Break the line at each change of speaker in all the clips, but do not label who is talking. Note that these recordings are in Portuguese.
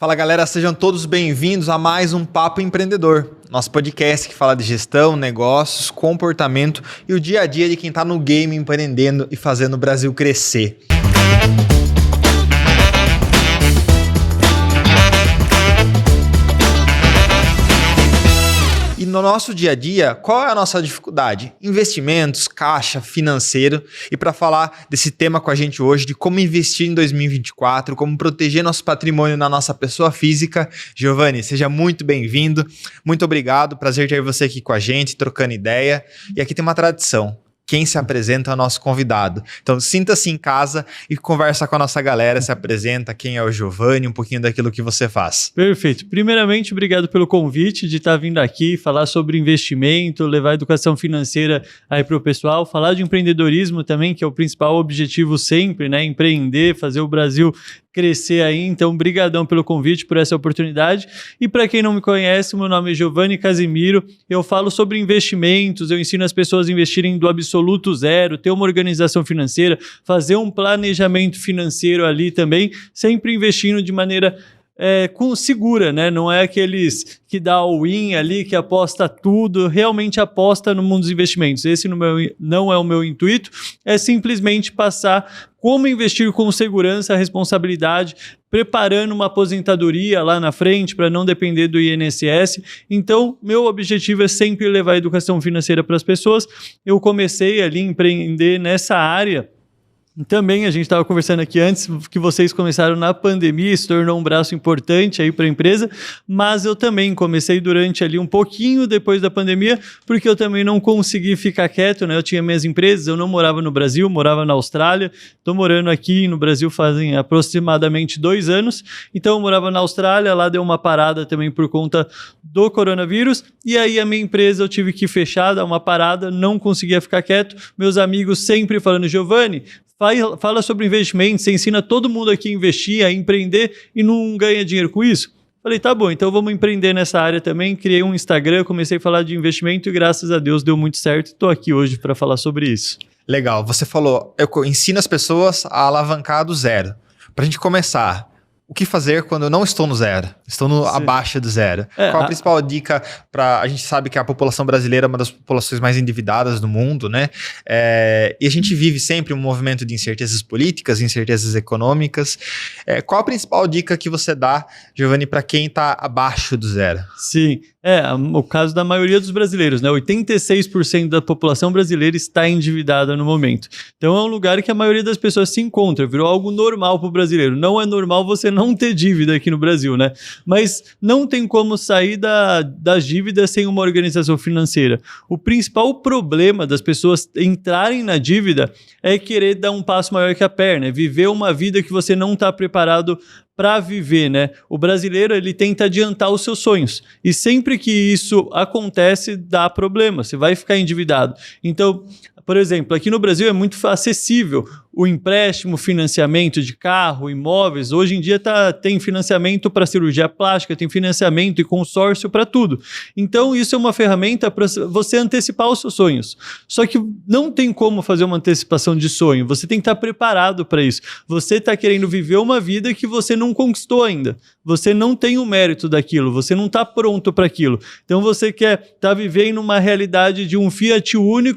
Fala galera, sejam todos bem-vindos a mais um Papo Empreendedor, nosso podcast que fala de gestão, negócios, comportamento e o dia a dia de quem está no game empreendendo e fazendo o Brasil crescer. E no nosso dia a dia, qual é a nossa dificuldade? Investimentos, caixa, financeiro. E para falar desse tema com a gente hoje, de como investir em 2024, como proteger nosso patrimônio na nossa pessoa física, Giovanni, seja muito bem-vindo. Muito obrigado, prazer ter você aqui com a gente, trocando ideia. E aqui tem uma tradição. Quem se apresenta é o nosso convidado. Então, sinta-se em casa e conversa com a nossa galera, se apresenta, quem é o Giovanni, um pouquinho daquilo que você faz.
Perfeito. Primeiramente, obrigado pelo convite de estar vindo aqui, falar sobre investimento, levar educação financeira aí para o pessoal, falar de empreendedorismo também, que é o principal objetivo sempre, né? Empreender, fazer o Brasil crescer aí. Então, brigadão pelo convite, por essa oportunidade. E para quem não me conhece, meu nome é Giovanni Casimiro, eu falo sobre investimentos, eu ensino as pessoas a investirem do absoluto zero, ter uma organização financeira, fazer um planejamento financeiro ali também, sempre investindo de maneira segura, né? Não é aqueles que dá all-in ali, que aposta tudo, realmente aposta no mundo dos investimentos. Esse não é o meu intuito, é simplesmente passar como investir com segurança, responsabilidade, preparando uma aposentadoria lá na frente para não depender do INSS. Então, meu objetivo é sempre levar a educação financeira para as pessoas. Eu comecei ali a empreender nessa área. Também a gente estava conversando aqui antes que vocês começaram na pandemia, se tornou um braço importante aí para a empresa, mas eu também comecei durante ali um pouquinho depois da pandemia, porque eu também não consegui ficar quieto, né? Eu tinha minhas empresas, eu não morava no Brasil, morava na Austrália, estou morando aqui no Brasil fazem aproximadamente 2 anos, então eu morava na Austrália, lá deu uma parada também por conta do coronavírus, e aí a minha empresa eu tive que fechar, dar uma parada, não conseguia ficar quieto, meus amigos sempre falando, Giovanni, fala sobre investimentos, você ensina todo mundo aqui a investir, a empreender e não ganha dinheiro com isso? Falei, tá bom, então vamos empreender nessa área também. Criei um Instagram, comecei a falar de investimento e graças a Deus deu muito certo. Estou aqui hoje para falar sobre isso.
Legal, você falou, eu ensino as pessoas a alavancar do zero. Para a gente começar, o que fazer quando eu não estou no zero? Estou abaixo do zero. Qual a principal dica para... A gente sabe que a população brasileira é uma das populações mais endividadas do mundo, né? E a gente vive sempre um movimento de incertezas políticas, incertezas econômicas. Qual a principal dica que você dá, Giovanni, para quem está abaixo do zero?
Sim, o caso da maioria dos brasileiros, né? 86% da população brasileira está endividada no momento. Então é um lugar que a maioria das pessoas se encontra, virou algo normal para o brasileiro. Não é normal você não ter dívida aqui no Brasil, né? Mas não tem como sair das dívidas sem uma organização financeira. O principal problema das pessoas entrarem na dívida é querer dar um passo maior que a perna, é viver uma vida que você não está preparado para viver, né? O brasileiro, ele tenta adiantar os seus sonhos. E sempre que isso acontece, dá problema. Você vai ficar endividado. Então, por exemplo, aqui no Brasil é muito acessível o empréstimo, financiamento de carro, imóveis. Hoje em dia tem financiamento para cirurgia plástica, tem financiamento e consórcio para tudo. Então, isso é uma ferramenta para você antecipar os seus sonhos. Só que não tem como fazer uma antecipação de sonho. Você tem que estar preparado para isso. Você está querendo viver uma vida que você não conquistou ainda. Você não tem o mérito daquilo. Você não está pronto para aquilo. Então, você quer estar vivendo uma realidade de um Fiat Uno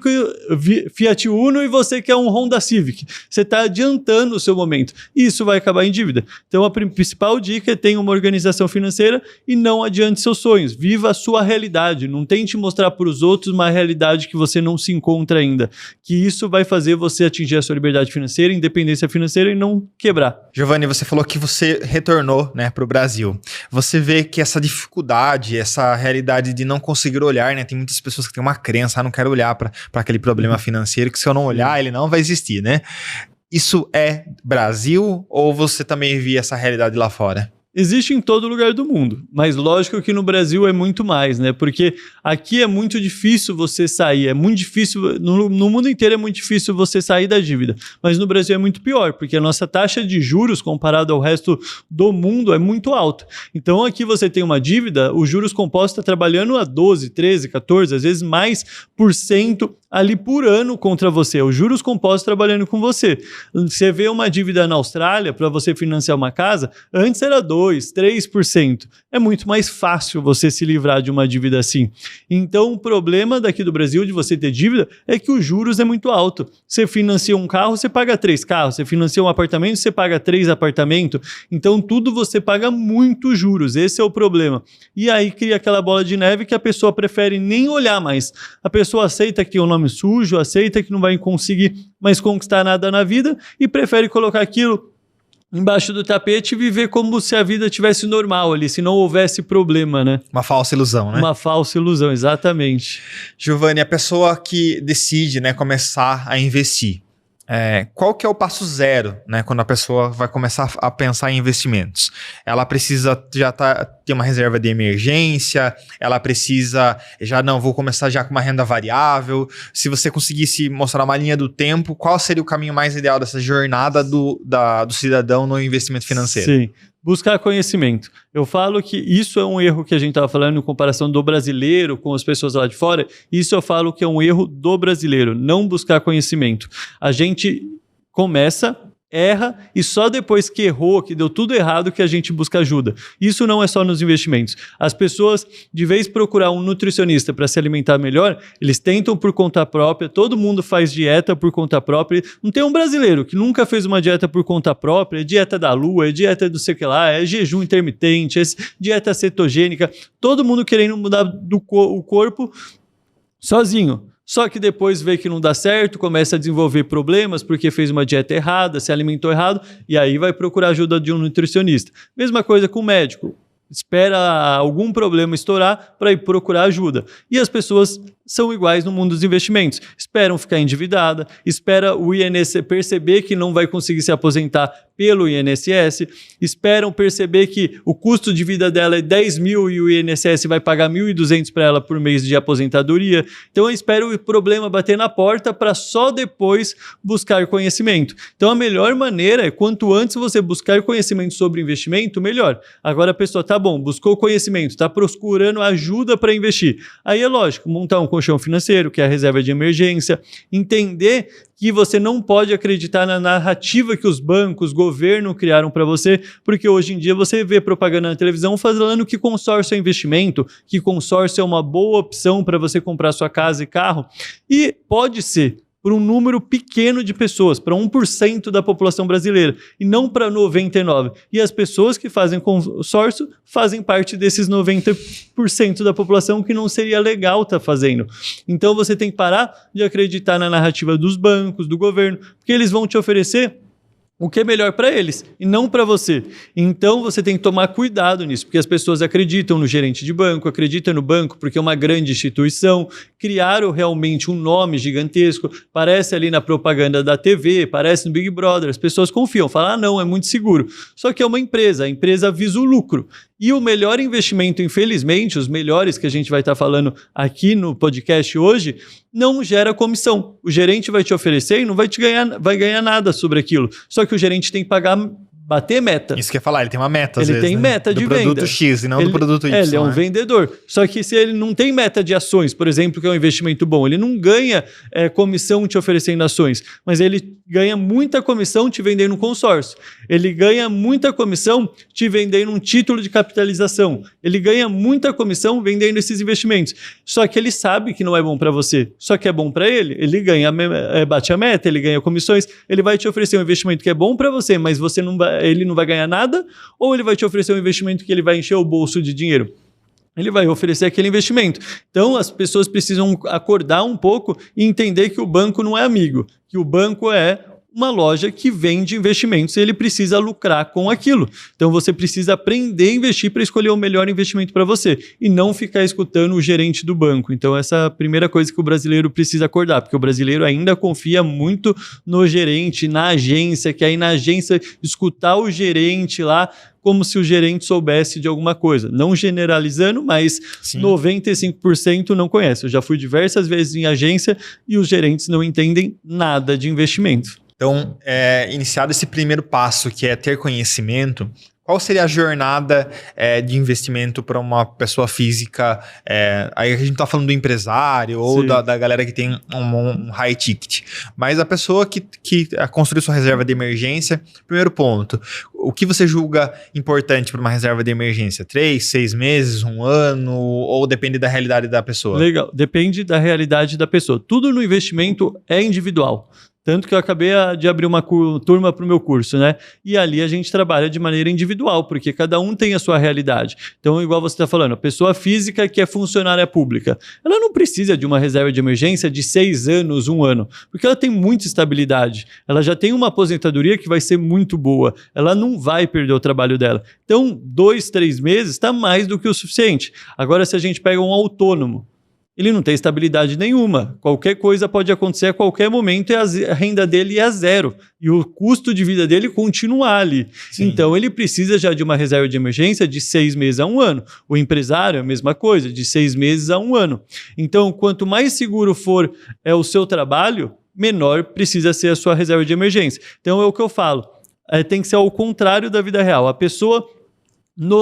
e você quer um Honda Civic. Você está adiantando o seu momento. E isso vai acabar em dívida. Então, a principal dica é ter uma organização financeira e não adiante seus sonhos. Viva a sua realidade. Não tente mostrar para os outros uma realidade que você não se encontra ainda. Que isso vai fazer você atingir a sua liberdade financeira, independência financeira e não quebrar.
Giovanni, você falou que você retornou, né, para o Brasil. Você vê que essa dificuldade, essa realidade de não conseguir olhar, né? Tem muitas pessoas que têm uma crença, não quero olhar para aquele problema financeiro, que se eu não olhar, ele não vai existir, né? Isso é Brasil ou você também vê essa realidade lá fora?
Existe em todo lugar do mundo, mas lógico que no Brasil é muito mais, né? Porque aqui é muito difícil você sair, é muito difícil, no mundo inteiro é muito difícil você sair da dívida, mas no Brasil é muito pior, porque a nossa taxa de juros comparado ao resto do mundo é muito alta. Então aqui você tem uma dívida, os juros compostos está trabalhando a 12, 13, 14, às vezes mais por cento ali por ano contra você, os juros compostos trabalhando com você. Você vê uma dívida na Austrália para você financiar uma casa, antes era 2%, 3%. É muito mais fácil você se livrar de uma dívida assim. Então, o problema daqui do Brasil de você ter dívida é que os juros é muito alto. Você financia um carro, você paga 3 carros. Você financia um apartamento, você paga 3 apartamentos. Então, tudo você paga muito juros. Esse é o problema. E aí cria aquela bola de neve que a pessoa prefere nem olhar mais. A pessoa aceita que tem um nome sujo, aceita que não vai conseguir mais conquistar nada na vida e prefere colocar aquilo embaixo do tapete e viver como se a vida tivesse normal ali, se não houvesse problema, né?
Uma falsa ilusão, né?
Uma falsa ilusão, exatamente.
Giovanni, a pessoa que decide, né, começar a investir, qual que é o passo zero, né, quando a pessoa vai começar a pensar em investimentos? Ela precisa ter uma reserva de emergência, ela precisa, vou começar já com uma renda variável. Se você conseguisse mostrar uma linha do tempo, qual seria o caminho mais ideal dessa jornada do cidadão no investimento financeiro?
Sim. Buscar conhecimento. Eu falo que isso é um erro que a gente estava falando em comparação do brasileiro com as pessoas lá de fora. Isso eu falo que é um erro do brasileiro, não buscar conhecimento. A gente começa, erra e só depois que errou, que deu tudo errado, que a gente busca ajuda. Isso não é só nos investimentos. As pessoas, de vez procurar um nutricionista para se alimentar melhor, eles tentam por conta própria, todo mundo faz dieta por conta própria. Não tem um brasileiro que nunca fez uma dieta por conta própria, é dieta da lua, é dieta do sei que lá, é jejum intermitente, é dieta cetogênica, todo mundo querendo mudar o corpo sozinho. Só que depois vê que não dá certo, começa a desenvolver problemas porque fez uma dieta errada, se alimentou errado, e aí vai procurar ajuda de um nutricionista. Mesma coisa com o médico. Espera algum problema estourar para ir procurar ajuda. E as pessoas são iguais no mundo dos investimentos. Esperam ficar endividada, espera o INSS perceber que não vai conseguir se aposentar pelo INSS, esperam perceber que o custo de vida dela é 10 mil e o INSS vai pagar 1.200 para ela por mês de aposentadoria. Então, espera o problema bater na porta para só depois buscar conhecimento. Então, a melhor maneira é quanto antes você buscar conhecimento sobre investimento, melhor. Agora a pessoa, tá bom, buscou conhecimento, está procurando ajuda para investir. Aí é lógico, montar um colchão financeiro, que é a reserva de emergência, entender que você não pode acreditar na narrativa que os bancos, governo criaram para você, porque hoje em dia você vê propaganda na televisão falando que consórcio é investimento, que consórcio é uma boa opção para você comprar sua casa e carro, e pode ser por um número pequeno de pessoas, para 1% da população brasileira, e não para 99%. E as pessoas que fazem consórcio fazem parte desses 90% da população que não seria legal estar fazendo. Então você tem que parar de acreditar na narrativa dos bancos, do governo, porque eles vão te oferecer o que é melhor para eles e não para você. Então você tem que tomar cuidado nisso, porque as pessoas acreditam no gerente de banco, acreditam no banco porque é uma grande instituição, criaram realmente um nome gigantesco, parece ali na propaganda da TV, parece no Big Brother, as pessoas confiam, falam, não, é muito seguro. Só que é uma empresa, a empresa visa o lucro. E o melhor investimento, infelizmente, os melhores que a gente vai estar falando aqui no podcast hoje, não gera comissão. O gerente vai te oferecer e não vai ganhar nada sobre aquilo. Só que o gerente tem que bater meta.
Isso que eu ia falar, ele tem uma meta às
vezes,
tem
meta de venda.
Do produto X e não do produto Y.
Ele é um vendedor. Só que se ele não tem meta de ações, por exemplo, que é um investimento bom, ele não ganha comissão te oferecendo ações, mas ele ganha muita comissão te vendendo um consórcio. Ele ganha muita comissão te vendendo um título de capitalização. Ele ganha muita comissão vendendo esses investimentos. Só que ele sabe que não é bom para você. Só que é bom para ele. Ele ganha, bate a meta, ele ganha comissões. Ele vai te oferecer um investimento que é bom para você, mas ele não vai ganhar nada, ou ele vai te oferecer um investimento que ele vai encher o bolso de dinheiro? Ele vai oferecer aquele investimento. Então, as pessoas precisam acordar um pouco e entender que o banco não é amigo, que o banco é uma loja que vende investimentos e ele precisa lucrar com aquilo. Então, você precisa aprender a investir para escolher o melhor investimento para você e não ficar escutando o gerente do banco. Então, essa é a primeira coisa que o brasileiro precisa acordar, porque o brasileiro ainda confia muito no gerente, na agência, que aí na agência escutar o gerente lá como se o gerente soubesse de alguma coisa. Não generalizando, mas sim, 95% não conhece. Eu já fui diversas vezes em agência e os gerentes não entendem nada de investimento.
Então, iniciado esse primeiro passo, que é ter conhecimento, Qual seria a jornada de investimento para uma pessoa física? Aí a gente está falando do empresário ou da galera que tem um high ticket. Mas a pessoa que construiu sua reserva de emergência, primeiro ponto, o que você julga importante para uma reserva de emergência? 3, 6 meses, 1 ano? Ou depende da realidade da pessoa?
Legal, depende da realidade da pessoa. Tudo no investimento é individual. Tanto que eu acabei de abrir uma turma para o meu curso, né? E ali a gente trabalha de maneira individual, porque cada um tem a sua realidade. Então, igual você está falando, a pessoa física que é funcionária pública, ela não precisa de uma reserva de emergência de 6 anos, 1 ano, porque ela tem muita estabilidade. Ela já tem uma aposentadoria que vai ser muito boa. Ela não vai perder o trabalho dela. Então, 2, 3 meses está mais do que o suficiente. Agora, se a gente pega um autônomo, ele não tem estabilidade nenhuma. Qualquer coisa pode acontecer a qualquer momento e a renda dele é zero. E o custo de vida dele continua ali. Sim. Então, ele precisa já de uma reserva de emergência de 6 meses a 1 ano. O empresário, a mesma coisa, de 6 meses a 1 ano. Então, quanto mais seguro for o seu trabalho, menor precisa ser a sua reserva de emergência. Então, é o que eu falo. Tem que ser ao contrário da vida real. A pessoa...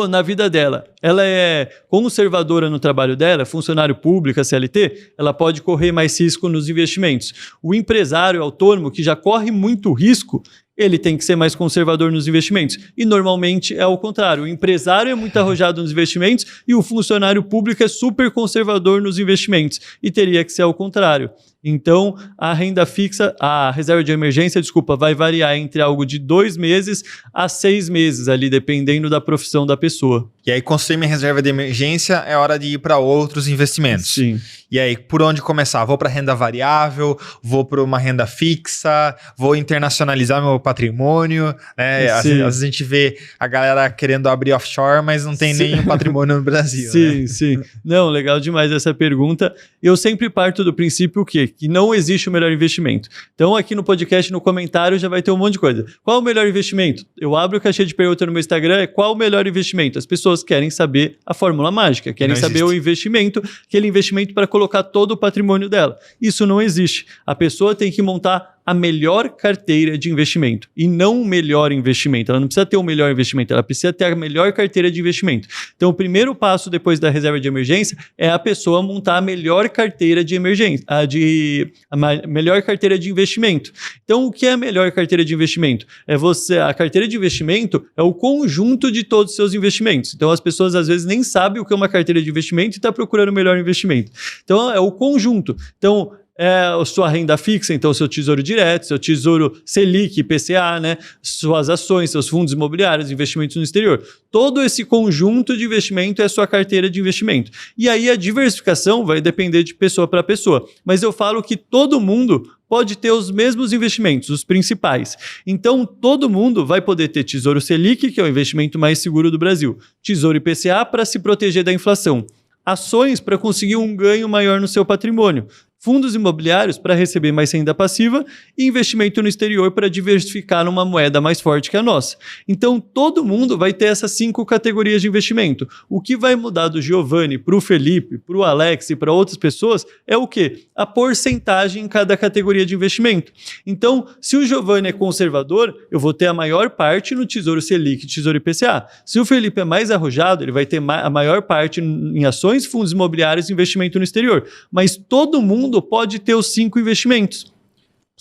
na vida dela, ela é conservadora no trabalho dela, funcionário público, CLT, ela pode correr mais risco nos investimentos. O empresário autônomo, que já corre muito risco, ele tem que ser mais conservador nos investimentos. E normalmente é o contrário. O empresário é muito arrojado nos investimentos e o funcionário público é super conservador nos investimentos. E teria que ser ao contrário. Então, a renda fixa, a reserva de emergência, vai variar entre algo de 2 meses a 6 meses, ali, dependendo da profissão da pessoa.
E aí, construir minha reserva de emergência, é hora de ir para outros investimentos.
Sim.
E aí, por onde começar? Vou para renda variável, vou para uma renda fixa, vou internacionalizar meu patrimônio, né? Às vezes a gente vê a galera querendo abrir offshore, mas não tem nenhum patrimônio no Brasil.
Sim,
né?
sim. Não, legal demais essa pergunta. Eu sempre parto do princípio que não existe o melhor investimento. Então, aqui no podcast, no comentário, já vai ter um monte de coisa. Qual o melhor investimento? Eu abro a caixinha de pergunta no meu Instagram, qual o melhor investimento? As pessoas querem saber a fórmula mágica, querem saber o investimento, aquele investimento para colocar todo o patrimônio dela. Isso não existe. A pessoa tem que montar a melhor carteira de investimento e não o melhor investimento. Ela não precisa ter o melhor investimento, ela precisa ter a melhor carteira de investimento. Então, o primeiro passo depois da reserva de emergência é a pessoa montar a melhor carteira de emergência, a melhor carteira de investimento. Então, o que é a melhor carteira de investimento? A carteira de investimento é o conjunto de todos os seus investimentos. Então, as pessoas às vezes nem sabem o que é uma carteira de investimento e está procurando o melhor investimento. Então, é o conjunto. Então, a sua renda fixa, então seu tesouro direto, seu tesouro Selic, IPCA, né? Suas ações, seus fundos imobiliários, investimentos no exterior. Todo esse conjunto de investimento é a sua carteira de investimento. E aí a diversificação vai depender de pessoa para pessoa. Mas eu falo que todo mundo pode ter os mesmos investimentos, os principais. Então, todo mundo vai poder ter Tesouro Selic, que é o investimento mais seguro do Brasil. Tesouro IPCA para se proteger da inflação. Ações para conseguir um ganho maior no seu patrimônio. Fundos imobiliários para receber mais renda passiva e investimento no exterior para diversificar numa moeda mais forte que a nossa. Então, todo mundo vai ter essas 5 categorias de investimento. O que vai mudar do Giovanni para o Felipe, para o Alex e para outras pessoas é o quê? A porcentagem em cada categoria de investimento. Então, se o Giovanni é conservador, eu vou ter a maior parte no Tesouro Selic e Tesouro IPCA. Se o Felipe é mais arrojado, ele vai ter a maior parte em ações, fundos imobiliários e investimento no exterior. Mas todo mundo pode ter os 5 investimentos.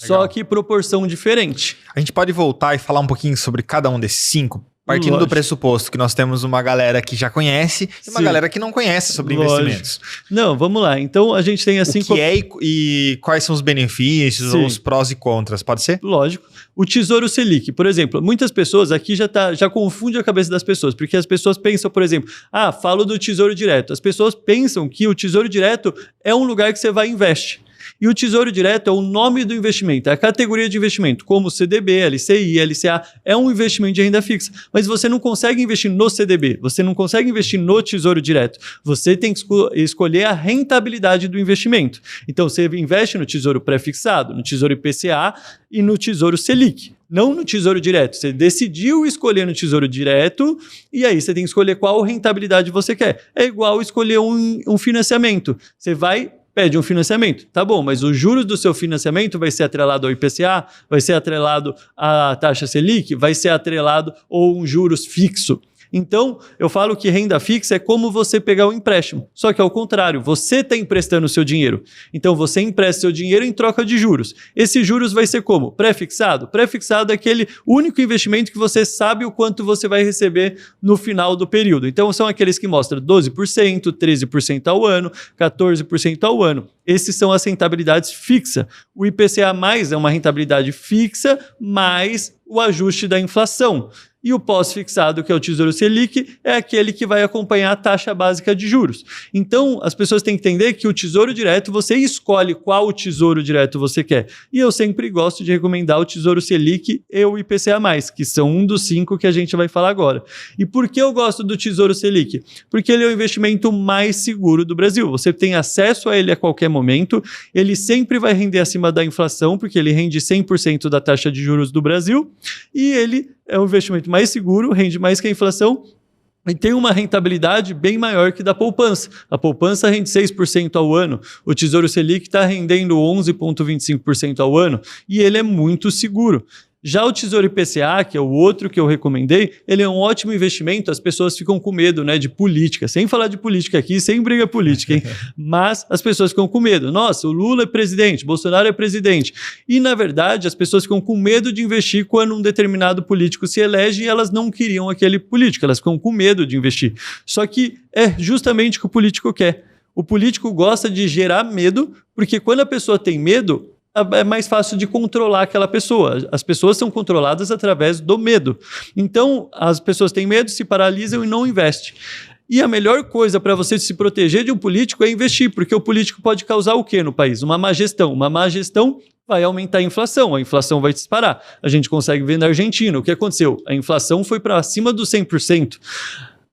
Legal. Só que proporção diferente.
A gente pode voltar e falar um pouquinho sobre cada um desses 5? Partindo do pressuposto que nós temos uma galera que já conhece e uma galera que não conhece sobre investimentos.
Não, vamos lá. Então, a gente tem assim...
O que é e quais são os benefícios, ou os prós e contras, pode ser?
Lógico. O Tesouro Selic, por exemplo, muitas pessoas aqui já confunde a cabeça das pessoas, porque as pessoas pensam, por exemplo, falo do Tesouro Direto. As pessoas pensam que o Tesouro Direto é um lugar que você vai e investe. E o Tesouro Direto é o nome do investimento, é a categoria de investimento, como CDB, LCI, LCA, é um investimento de renda fixa. Mas você não consegue investir no CDB, você não consegue investir no Tesouro Direto. Você tem que escolher a rentabilidade do investimento. Então, você investe no Tesouro Pré-fixado, no Tesouro IPCA e no Tesouro Selic. Não no Tesouro Direto. Você decidiu escolher no Tesouro Direto e aí você tem que escolher qual rentabilidade você quer. É igual escolher um financiamento. Você vai pede um financiamento. Tá bom, mas os juros do seu financiamento vai ser atrelado ao IPCA, vai ser atrelado à taxa Selic, vai ser atrelado ou um juros fixo. Então, eu falo que renda fixa é como você pegar um empréstimo. Só que ao contrário, você está emprestando o seu dinheiro. Então, você empresta seu dinheiro em troca de juros. Esse juros vai ser como? Pré-fixado? Pré-fixado é aquele único investimento que você sabe o quanto você vai receber no final do período. Então, são aqueles que mostram 12%, 13% ao ano, 14% ao ano. Esses são as rentabilidades fixas. O IPCA+, é uma rentabilidade fixa, mais o ajuste da inflação. E o pós-fixado, que é o Tesouro Selic, é aquele que vai acompanhar a taxa básica de juros. Então, as pessoas têm que entender que o Tesouro Direto, você escolhe qual Tesouro Direto você quer. E eu sempre gosto de recomendar o Tesouro Selic e o IPCA+, que são um dos 5 que a gente vai falar agora. E por que eu gosto do Tesouro Selic? Porque ele é o investimento mais seguro do Brasil. Você tem acesso a ele a qualquer momento, ele sempre vai render acima da inflação, porque ele rende 100% da taxa de juros do Brasil, e ele é um investimento mais seguro, rende mais que a inflação e tem uma rentabilidade bem maior que da poupança. A poupança rende 6% ao ano, o Tesouro Selic está rendendo 11,25% ao ano e ele é muito seguro. Já o Tesouro IPCA, que é o outro que eu recomendei, ele é um ótimo investimento, as pessoas ficam com medo, né, de política, sem falar de política aqui, sem briga política, hein? Mas as pessoas ficam com medo. Nossa, o Lula é presidente, Bolsonaro é presidente. E, na verdade, as pessoas ficam com medo de investir quando um determinado político se elege e elas não queriam aquele político, elas ficam com medo de investir. Só que é justamente o que o político quer. O político gosta de gerar medo, porque quando a pessoa tem medo, é mais fácil de controlar aquela pessoa. As pessoas são controladas através do medo. Então, as pessoas têm medo, se paralisam e não investem. E a melhor coisa para você se proteger de um político é investir, porque o político pode causar o quê no país? Uma má gestão. Uma má gestão vai aumentar a inflação vai disparar. A gente consegue ver na Argentina. O que aconteceu? A inflação foi para acima dos 100%.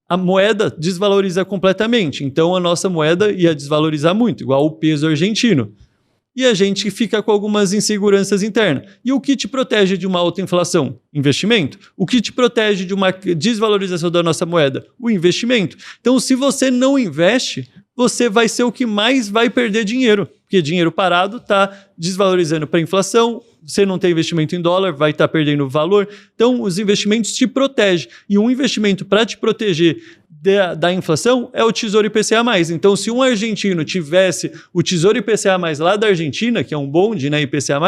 A moeda desvaloriza completamente. Então, a nossa moeda ia desvalorizar muito, igual o peso argentino. E a gente fica com algumas inseguranças internas. E o que te protege de uma alta inflação? Investimento. O que te protege de uma desvalorização da nossa moeda? O investimento. Então, se você não investe, você vai ser o que mais vai perder dinheiro. Porque dinheiro parado está desvalorizando para a inflação, você não tem investimento em dólar, vai estar perdendo valor. Então, os investimentos te protegem. E um investimento para te proteger da inflação é o Tesouro IPCA+. Então, se um argentino tivesse o Tesouro IPCA+, lá da Argentina, que é um bonde, né, IPCA+,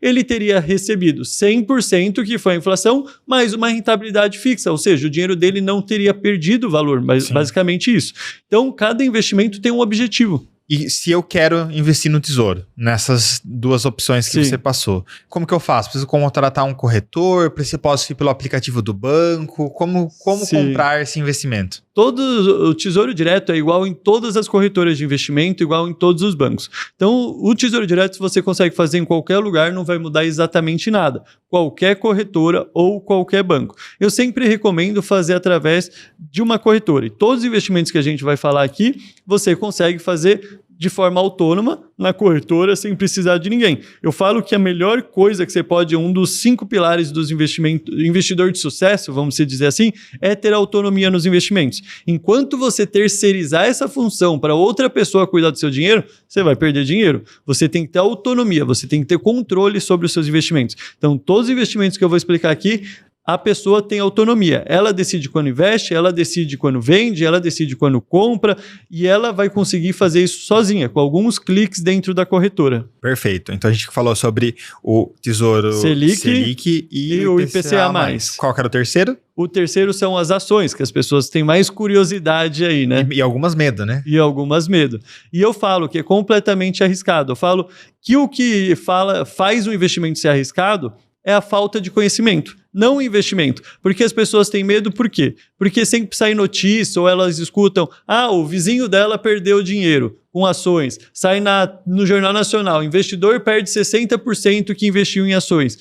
ele teria recebido 100%, que foi a inflação, mais uma rentabilidade fixa, ou seja, o dinheiro dele não teria perdido valor, mas Sim. basicamente isso. Então, cada investimento tem um objetivo.
E se eu quero investir no Tesouro, nessas duas opções que Sim. você passou, como que eu faço? Preciso contratar um corretor? Posso ir pelo aplicativo do banco? Como comprar esse investimento?
O Tesouro Direto é igual em todas as corretoras de investimento, igual em todos os bancos. Então, o Tesouro Direto você consegue fazer em qualquer lugar, não vai mudar exatamente nada. Qualquer corretora ou qualquer banco. Eu sempre recomendo fazer através de uma corretora. E todos os investimentos que a gente vai falar aqui, você consegue fazer de forma autônoma na corretora sem precisar de ninguém. Eu falo que a melhor coisa que você pode, um dos 5 pilares dos investidor de sucesso, vamos dizer assim, é ter autonomia nos investimentos. Enquanto você terceirizar essa função para outra pessoa cuidar do seu dinheiro, você vai perder dinheiro. Você tem que ter autonomia, você tem que ter controle sobre os seus investimentos. Então, todos os investimentos que eu vou explicar aqui, a pessoa tem autonomia. Ela decide quando investe, ela decide quando vende, ela decide quando compra e ela vai conseguir fazer isso sozinha, com alguns cliques dentro da corretora.
Perfeito. Então a gente falou sobre o Tesouro Selic e o IPCA+. Qual que era o terceiro?
O terceiro são as ações, que as pessoas têm mais curiosidade aí, né?
E algumas medo, né?
E algumas medo. E eu falo que é completamente arriscado. Eu falo que o que faz o investimento ser arriscado é a falta de conhecimento, não o investimento. Porque as pessoas têm medo, por quê? Porque sempre sai notícia ou elas escutam, o vizinho dela perdeu dinheiro com ações. Sai no Jornal Nacional, investidor perde 60% que investiu em ações.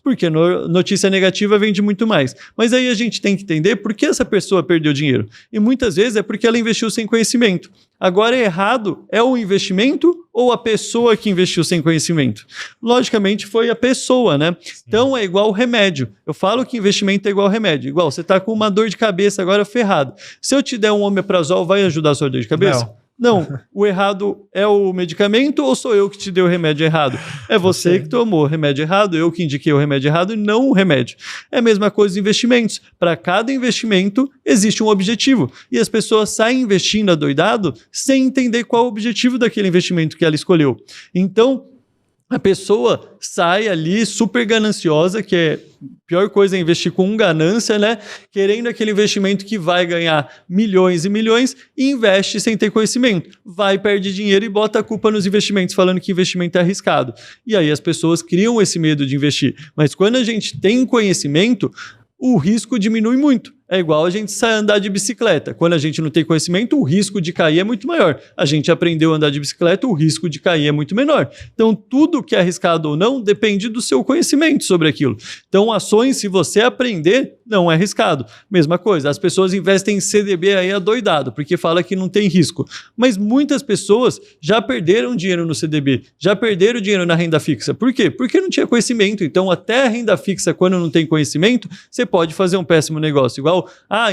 Porque notícia negativa vende muito mais. Mas aí a gente tem que entender por que essa pessoa perdeu dinheiro. E muitas vezes é porque ela investiu sem conhecimento. Agora, errado é o investimento ou a pessoa que investiu sem conhecimento? Logicamente foi a pessoa, né? Sim. Então é igual remédio. Eu falo que investimento é igual remédio. Igual, você está com uma dor de cabeça agora ferrado. Se eu te der um omeprazol, vai ajudar a sua dor de cabeça? Não, o errado é o medicamento ou sou eu que te dei o remédio errado? É você que tomou o remédio errado, eu que indiquei o remédio errado e não o remédio. É a mesma coisa de investimentos. Para cada investimento existe um objetivo. E as pessoas saem investindo adoidado sem entender qual é o objetivo daquele investimento que ela escolheu. Então, a pessoa sai ali super gananciosa, que é a pior coisa é investir com ganância, né? Querendo aquele investimento que vai ganhar milhões e milhões e investe sem ter conhecimento. Vai, perde dinheiro e bota a culpa nos investimentos, falando que investimento é arriscado. E aí as pessoas criam esse medo de investir. Mas quando a gente tem conhecimento, o risco diminui muito. É igual a gente sair andar de bicicleta. Quando a gente não tem conhecimento, o risco de cair é muito maior. A gente aprendeu a andar de bicicleta, o risco de cair é muito menor. Então, tudo que é arriscado ou não depende do seu conhecimento sobre aquilo. Então, ações, se você aprender, não é arriscado. Mesma coisa, as pessoas investem em CDB aí adoidado, porque fala que não tem risco. Mas muitas pessoas já perderam dinheiro no CDB, já perderam dinheiro na renda fixa. Por quê? Porque não tinha conhecimento. Então, até a renda fixa, quando não tem conhecimento, você pode fazer um péssimo negócio. Igual,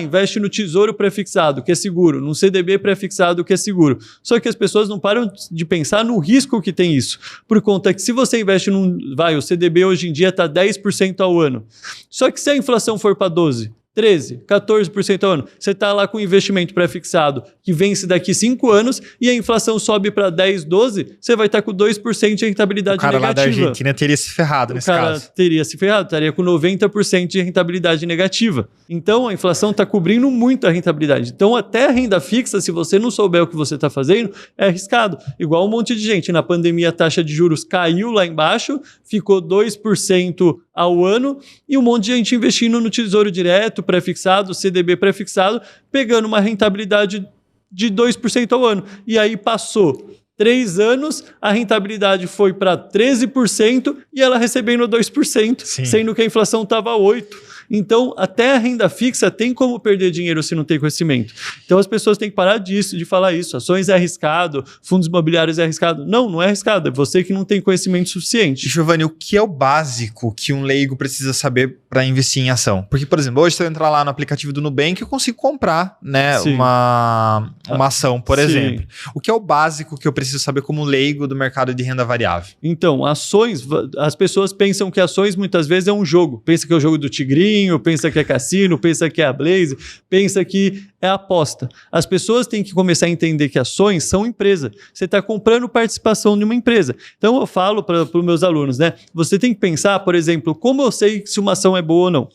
investe no tesouro pré-fixado, que é seguro, num CDB pré-fixado, que é seguro. Só que as pessoas não param de pensar no risco que tem isso. Por conta que se você investe o CDB hoje em dia está 10% ao ano. Só que se a inflação for para 12%, 13%, 14% ao ano. Você está lá com um investimento pré-fixado que vence daqui 5 anos e a inflação sobe para 10%, 12%, você vai estar com 2% de rentabilidade negativa.
O cara lá da Argentina teria se ferrado nesse caso.
O cara teria se ferrado, estaria com 90% de rentabilidade negativa. Então, a inflação está cobrindo muito a rentabilidade. Então, até a renda fixa, se você não souber o que você está fazendo, é arriscado. Igual um monte de gente. Na pandemia, a taxa de juros caiu lá embaixo, ficou 2% ao ano e um monte de gente investindo no tesouro direto, pré-fixado, CDB pré-fixado, pegando uma rentabilidade de 2% ao ano. E aí passou 3 anos, a rentabilidade foi para 13% e ela recebendo 2%,
Sim.
Sendo que a inflação estava 8%. Então, até a renda fixa tem como perder dinheiro se não tem conhecimento. Então, as pessoas têm que parar de falar isso. Ações é arriscado, fundos imobiliários é arriscado. Não é arriscado. É você que não tem conhecimento suficiente.
Giovanni, o que é o básico que um leigo precisa saber para investir em ação? Porque, por exemplo, hoje se eu entrar lá no aplicativo do Nubank, eu consigo comprar, né, uma ação, por exemplo. O que é o básico que eu preciso saber como leigo do mercado de renda variável?
Então, ações, as pessoas pensam que ações muitas vezes é um jogo. Pensa que é o jogo do tigrinho, pensa que é cassino, pensa que é a Blaze, pensa que é aposta. As pessoas têm que começar a entender que ações são empresa. Você está comprando participação de uma empresa. Então eu falo para os meus alunos, né? Você tem que pensar, por exemplo, como eu sei se uma ação é boa ou não?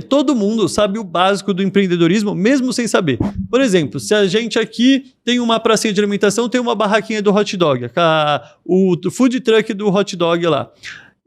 Todo mundo sabe o básico do empreendedorismo, mesmo sem saber. Por exemplo, se a gente aqui tem uma pracinha de alimentação, tem uma barraquinha do hot dog, o food truck do hot dog lá.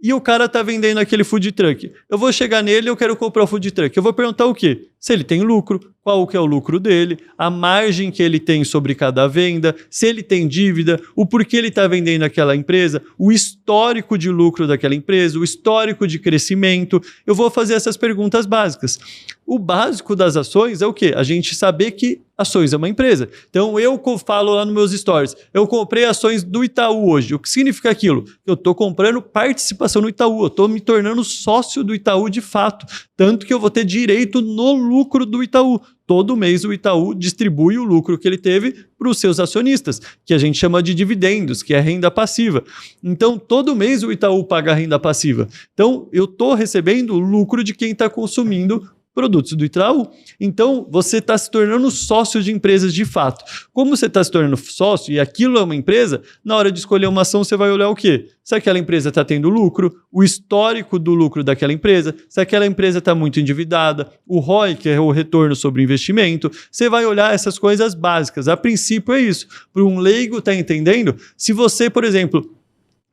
E o cara tá vendendo aquele food truck. Eu vou chegar nele e eu quero comprar o food truck. Eu vou perguntar o quê? Se ele tem lucro, qual que é o lucro dele, a margem que ele tem sobre cada venda, se ele tem dívida, o porquê ele está vendendo aquela empresa, o histórico de lucro daquela empresa, o histórico de crescimento. Eu vou fazer essas perguntas básicas. O básico das ações é o quê? A gente saber que ações é uma empresa. Então, eu falo lá nos meus stories, eu comprei ações do Itaú hoje. O que significa aquilo? Eu estou comprando participação no Itaú, eu estou me tornando sócio do Itaú de fato. Tanto que eu vou ter direito no lucro do Itaú. Todo mês o Itaú distribui o lucro que ele teve para os seus acionistas, que a gente chama de dividendos, que é renda passiva. Então, todo mês o Itaú paga a renda passiva. Então, eu estou recebendo o lucro de quem está consumindo produtos do Itaú. Então, você está se tornando sócio de empresas de fato. Como você está se tornando sócio e aquilo é uma empresa, na hora de escolher uma ação, você vai olhar o quê? Se aquela empresa está tendo lucro, o histórico do lucro daquela empresa, se aquela empresa está muito endividada, o ROI, que é o retorno sobre o investimento, você vai olhar essas coisas básicas. A princípio é isso. Para um leigo estar entendendo, se você, por exemplo,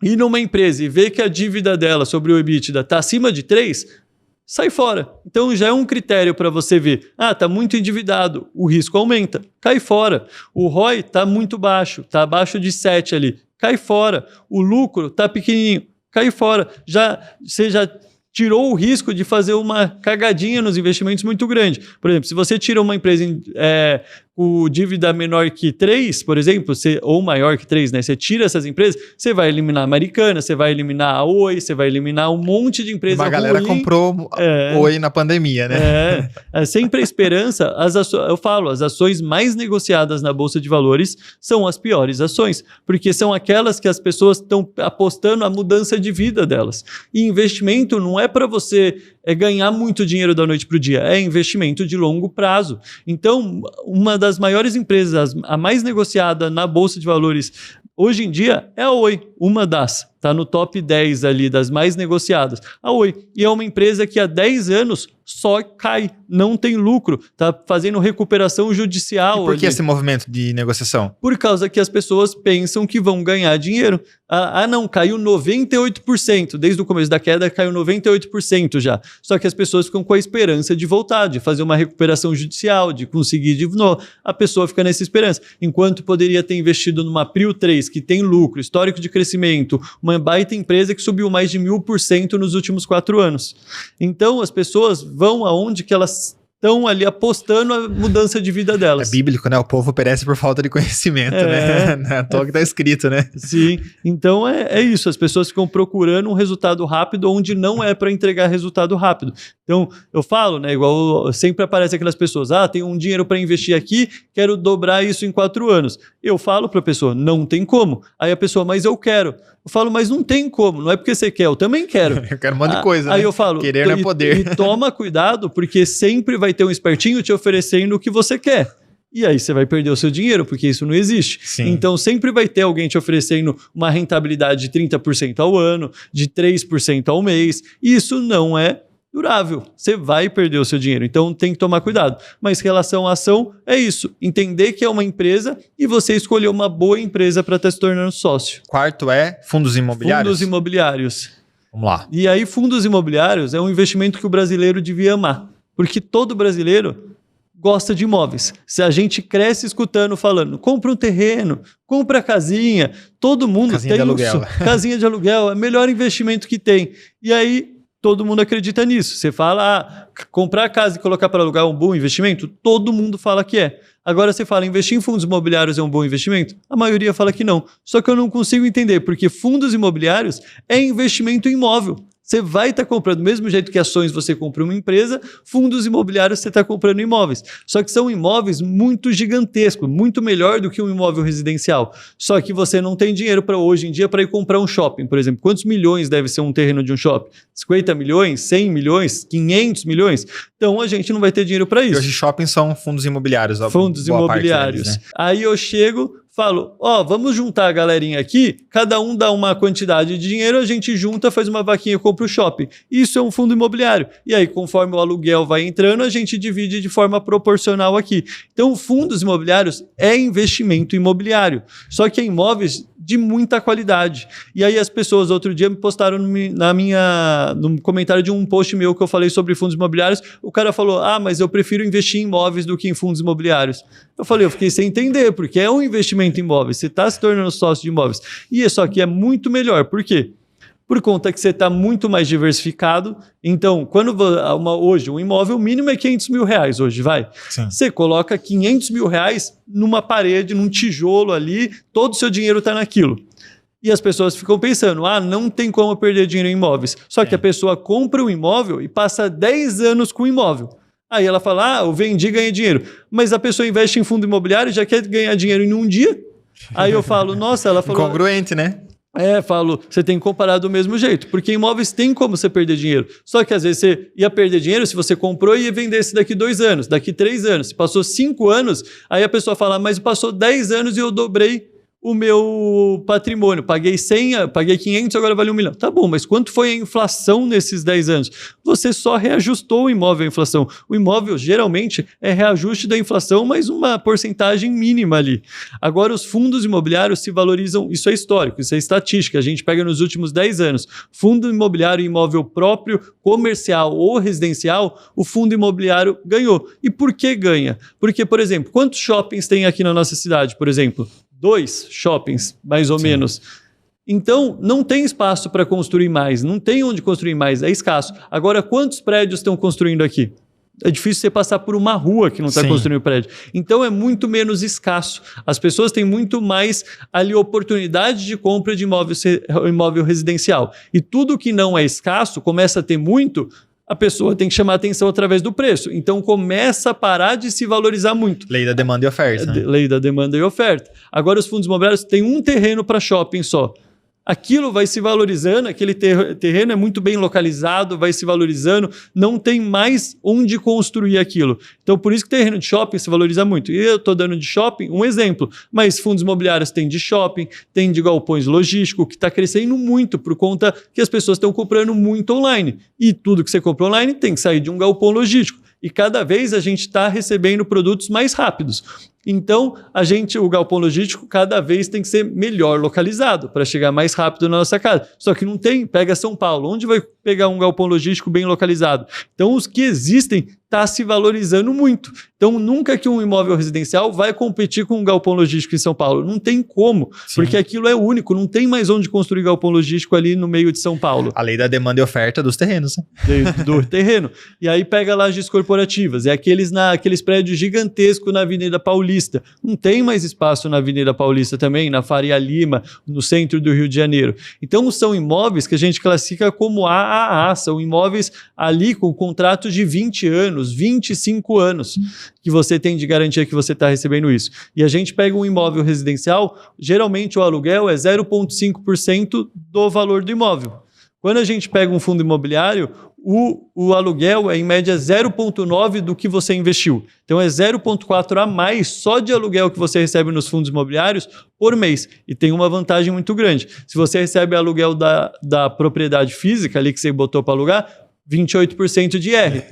ir numa empresa e ver que a dívida dela sobre o EBITDA está acima de 3, sai fora. Então já é um critério para você ver. Está muito endividado, o risco aumenta, cai fora. O ROI está muito baixo, está abaixo de 7 ali, cai fora. O lucro está pequenininho, cai fora. Você já tirou o risco de fazer uma cagadinha nos investimentos muito grande. Por exemplo, se você tira uma empresa com dívida menor que 3, por exemplo, ou maior que 3, né? Você tira essas empresas, você vai eliminar a Americana, você vai eliminar a Oi, você vai eliminar um monte de empresas ruins.
Uma galera comprou Oi na pandemia, né?
Sempre a esperança, eu falo, as ações mais negociadas na Bolsa de Valores são as piores ações, porque são aquelas que as pessoas estão apostando a mudança de vida delas. E investimento não é para você ganhar muito dinheiro da noite para o dia, é investimento de longo prazo. Então, uma das maiores empresas, a mais negociada na Bolsa de Valores hoje em dia é a Oi, uma das. Está no top 10 ali das mais negociadas. A Oi. E é uma empresa que há 10 anos só cai, não tem lucro, está fazendo recuperação judicial.
E por que esse movimento de negociação?
Por causa que as pessoas pensam que vão ganhar dinheiro. Não, caiu 98%. Desde o começo da queda caiu 98% já. Só que as pessoas ficam com a esperança de voltar, de fazer uma recuperação judicial, de conseguir de novo. A pessoa fica nessa esperança. Enquanto poderia ter investido numa Prio 3, que tem lucro, histórico de crescimento, uma baita empresa que subiu mais de 1000% nos últimos 4 anos. Então, as pessoas vão aonde que elas estão ali apostando a mudança de vida delas.
É bíblico, né? O povo perece por falta de conhecimento, né? Não é à toa que tá escrito, né?
Sim. Então, é isso. As pessoas ficam procurando um resultado rápido onde não é para entregar resultado rápido. Então, eu falo, né? Igual sempre aparece aquelas pessoas, tenho um dinheiro para investir aqui, quero dobrar isso em 4 anos. Eu falo para a pessoa, não tem como. Aí a pessoa, mas eu quero. Eu falo, mas não tem como, não é porque você quer, eu também quero.
Eu quero um monte de coisa,
Aí
né?
eu falo,
querer não é poder.
E toma cuidado, porque sempre vai ter um espertinho te oferecendo o que você quer. E aí você vai perder o seu dinheiro, porque isso não existe.
Sim.
Então sempre vai ter alguém te oferecendo uma rentabilidade de 30% ao ano, de 3% ao mês. E isso não é durável. Você vai perder o seu dinheiro. Então tem que tomar cuidado. Mas em relação à ação, é isso. Entender que é uma empresa e você escolher uma boa empresa para estar se tornando sócio.
Quarto é fundos imobiliários?
Fundos imobiliários.
Vamos lá.
E aí fundos imobiliários é um investimento que o brasileiro devia amar. Porque todo brasileiro gosta de imóveis. Se a gente cresce escutando, falando, compra um terreno, compra a casinha, todo mundo
casinha
tem
de aluguel.
Casinha de aluguel, é o melhor investimento que tem. E aí todo mundo acredita nisso. Você fala, comprar a casa e colocar para alugar é um bom investimento? Todo mundo fala que é. Agora você fala, investir em fundos imobiliários é um bom investimento? A maioria fala que não. Só que eu não consigo entender, porque fundos imobiliários é investimento em imóvel. Você vai estar comprando, do mesmo jeito que ações você compra uma empresa, fundos imobiliários você está comprando imóveis. Só que são imóveis muito gigantescos, muito melhor do que um imóvel residencial. Só que você não tem dinheiro para hoje em dia para ir comprar um shopping, por exemplo. Quantos milhões deve ser um terreno de um shopping? 50 milhões? 100 milhões? 500 milhões? Então a gente não vai ter dinheiro para isso.
E hoje shoppings são fundos imobiliários.
Fundos imobiliários. Deles, né? Aí eu chego, falo, vamos juntar a galerinha aqui, cada um dá uma quantidade de dinheiro, a gente junta, faz uma vaquinha e compra o shopping. Isso é um fundo imobiliário. E aí, conforme o aluguel vai entrando, a gente divide de forma proporcional aqui. Então, fundos imobiliários é investimento imobiliário. Só que é imóveis de muita qualidade. E aí as pessoas outro dia me postaram no comentário de um post meu que eu falei sobre fundos imobiliários, o cara falou, mas eu prefiro investir em imóveis do que em fundos imobiliários. Eu fiquei sem entender, porque é um investimento em imóveis, você está se tornando sócio de imóveis. E só que é muito melhor, por quê? Por conta que você está muito mais diversificado. Então, quando hoje um imóvel mínimo é 500 mil reais hoje, vai.
Sim.
Você coloca 500 mil reais numa parede, num tijolo ali, todo o seu dinheiro está naquilo. E as pessoas ficam pensando, não tem como eu perder dinheiro em imóveis. Só que a pessoa compra um imóvel e passa 10 anos com o imóvel. Aí ela fala, eu vendi e ganhei dinheiro. Mas a pessoa investe em fundo imobiliário e já quer ganhar dinheiro em um dia. Aí eu falo, nossa, ela falou...
Incongruente, né?
Você tem que comparar do mesmo jeito, porque imóveis tem como você perder dinheiro. Só que às vezes você ia perder dinheiro se você comprou e ia vender esse daqui 2 anos, daqui 3 anos. Se passou 5 anos, aí a pessoa fala, mas passou 10 anos e eu dobrei o meu patrimônio. Paguei 100, paguei 500, agora vale 1 milhão. Tá bom, mas quanto foi a inflação nesses 10 anos? Você só reajustou o imóvel à inflação. O imóvel, geralmente, é reajuste da inflação, mas uma porcentagem mínima ali. Agora, os fundos imobiliários se valorizam, isso é histórico, isso é estatística, a gente pega nos últimos 10 anos. Fundo imobiliário imóvel próprio, comercial ou residencial, o fundo imobiliário ganhou. E por que ganha? Porque, por exemplo, quantos shoppings tem aqui na nossa cidade, por exemplo? 2 shoppings, mais ou menos. Então, não tem espaço para construir mais, não tem onde construir mais, é escasso. Agora, quantos prédios estão construindo aqui? É difícil você passar por uma rua que não está construindo prédio. Então é muito menos escasso. As pessoas têm muito mais ali oportunidade de compra de imóvel residencial. E tudo que não é escasso, começa a ter muito, a pessoa tem que chamar atenção através do preço. Então começa a parar de se valorizar muito.
Lei da demanda e oferta. Né?
Lei da demanda e oferta. Agora os fundos imobiliários têm um terreno para shopping só. Aquilo vai se valorizando, aquele terreno é muito bem localizado, vai se valorizando, não tem mais onde construir aquilo. Então, por isso que o terreno de shopping se valoriza muito. E eu estou dando de shopping um exemplo, mas fundos imobiliários tem de shopping, tem de galpões logísticos, que está crescendo muito por conta que as pessoas estão comprando muito online. E tudo que você compra online tem que sair de um galpão logístico. E cada vez a gente está recebendo produtos mais rápidos. Então, o galpão logístico cada vez tem que ser melhor localizado para chegar mais rápido na nossa casa. Só que não tem, pega São Paulo, onde vai pegar um galpão logístico bem localizado? Então, os que existem está se valorizando muito. Então, nunca que um imóvel residencial vai competir com um galpão logístico em São Paulo. Não tem como, porque aquilo é único, não tem mais onde construir galpão logístico ali no meio de São Paulo.
A lei da demanda e oferta dos terrenos.
Do terreno. E aí pega lajes corporativas, é aqueles prédios gigantescos na Avenida Paulista. Não tem mais espaço na Avenida Paulista também, na Faria Lima, no centro do Rio de Janeiro. Então, são imóveis que a gente classifica como AAA, são imóveis ali com contratos de 20 anos, 25 anos, que você tem de garantia que você está recebendo isso. E a gente pega um imóvel residencial, geralmente o aluguel é 0,5% do valor do imóvel. Quando a gente pega um fundo imobiliário, o aluguel é em média 0,9% do que você investiu. Então é 0,4% a mais só de aluguel que você recebe nos fundos imobiliários por mês. E tem uma vantagem muito grande. Se você recebe aluguel da propriedade física ali que você botou para alugar, 28% de IR.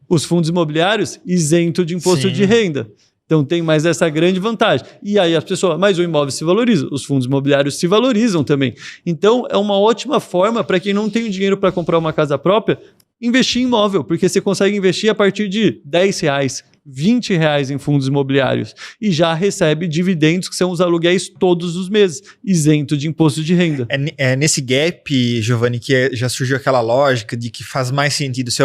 Os fundos imobiliários, isento de imposto de renda. Então tem mais essa grande vantagem. E aí as pessoas, mas o imóvel se valoriza, os fundos imobiliários se valorizam também. Então é uma ótima forma para quem não tem o dinheiro para comprar uma casa própria, investir em imóvel, porque você consegue investir a partir de R$10, R$20 em fundos imobiliários e já recebe dividendos, que são os aluguéis todos os meses, isento de imposto de renda.
É nesse gap, Giovanni, que já surgiu aquela lógica de que faz mais sentido. Se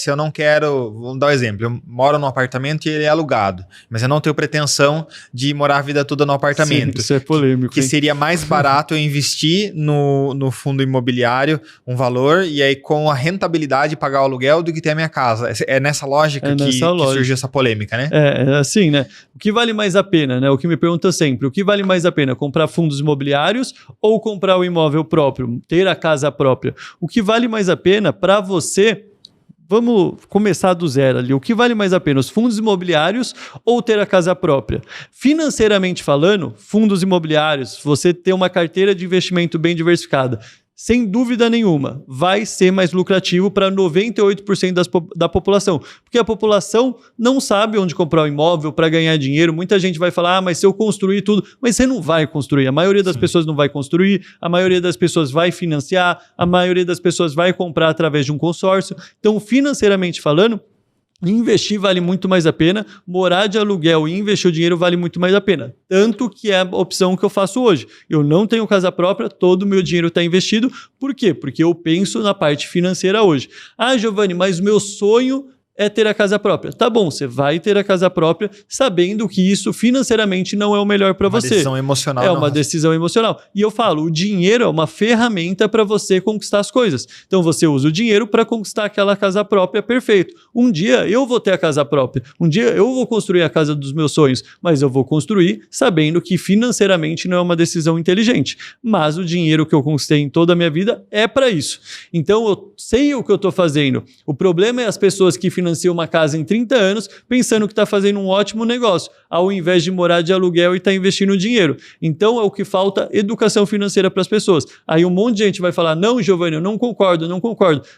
eu não quero, vamos dar um exemplo, eu moro num apartamento e ele é alugado, mas eu não tenho pretensão de morar a vida toda no apartamento.
Sim, isso é polêmico.
Que seria mais barato eu investir no fundo imobiliário um valor e aí com a rentabilidade pagar o aluguel do que ter a minha casa. É nessa lógica que surgiu essa polêmica, né?
É assim, né? O que vale mais a pena, né? O que me pergunta sempre, o que vale mais a pena? Comprar fundos imobiliários ou comprar o imóvel próprio? Ter a casa própria? O que vale mais a pena para você... Vamos começar do zero ali. O que vale mais a pena, os fundos imobiliários ou ter a casa própria? Financeiramente falando, fundos imobiliários, você ter uma carteira de investimento bem diversificada, sem dúvida nenhuma, vai ser mais lucrativo para 98% da população. Porque a população não sabe onde comprar um imóvel para ganhar dinheiro. Muita gente vai falar, mas se eu construir tudo... Mas você não vai construir. A maioria das pessoas não vai construir, a maioria das pessoas vai financiar, a maioria das pessoas vai comprar através de um consórcio. Então, financeiramente falando, investir vale muito mais a pena, morar de aluguel e investir o dinheiro vale muito mais a pena. Tanto que é a opção que eu faço hoje. Eu não tenho casa própria, todo o meu dinheiro está investido. Por quê? Porque eu penso na parte financeira hoje. Ah, Giovanni, mas o meu sonho é ter a casa própria. Tá bom, você vai ter a casa própria sabendo que isso financeiramente não é o melhor para você.
Uma decisão emocional.
É uma decisão emocional. E eu falo, o dinheiro é uma ferramenta para você conquistar as coisas. Então você usa o dinheiro para conquistar aquela casa própria, perfeito. Um dia eu vou ter a casa própria. Um dia eu vou construir a casa dos meus sonhos. Mas eu vou construir sabendo que financeiramente não é uma decisão inteligente. Mas o dinheiro que eu conquistei em toda a minha vida é para isso. Então eu sei o que eu estou fazendo. O problema é as pessoas que financia uma casa em 30 anos pensando que está fazendo um ótimo negócio, ao invés de morar de aluguel e estar investindo dinheiro. Então é o que falta educação financeira para as pessoas. Aí um monte de gente vai falar, não, Giovanni, eu não concordo.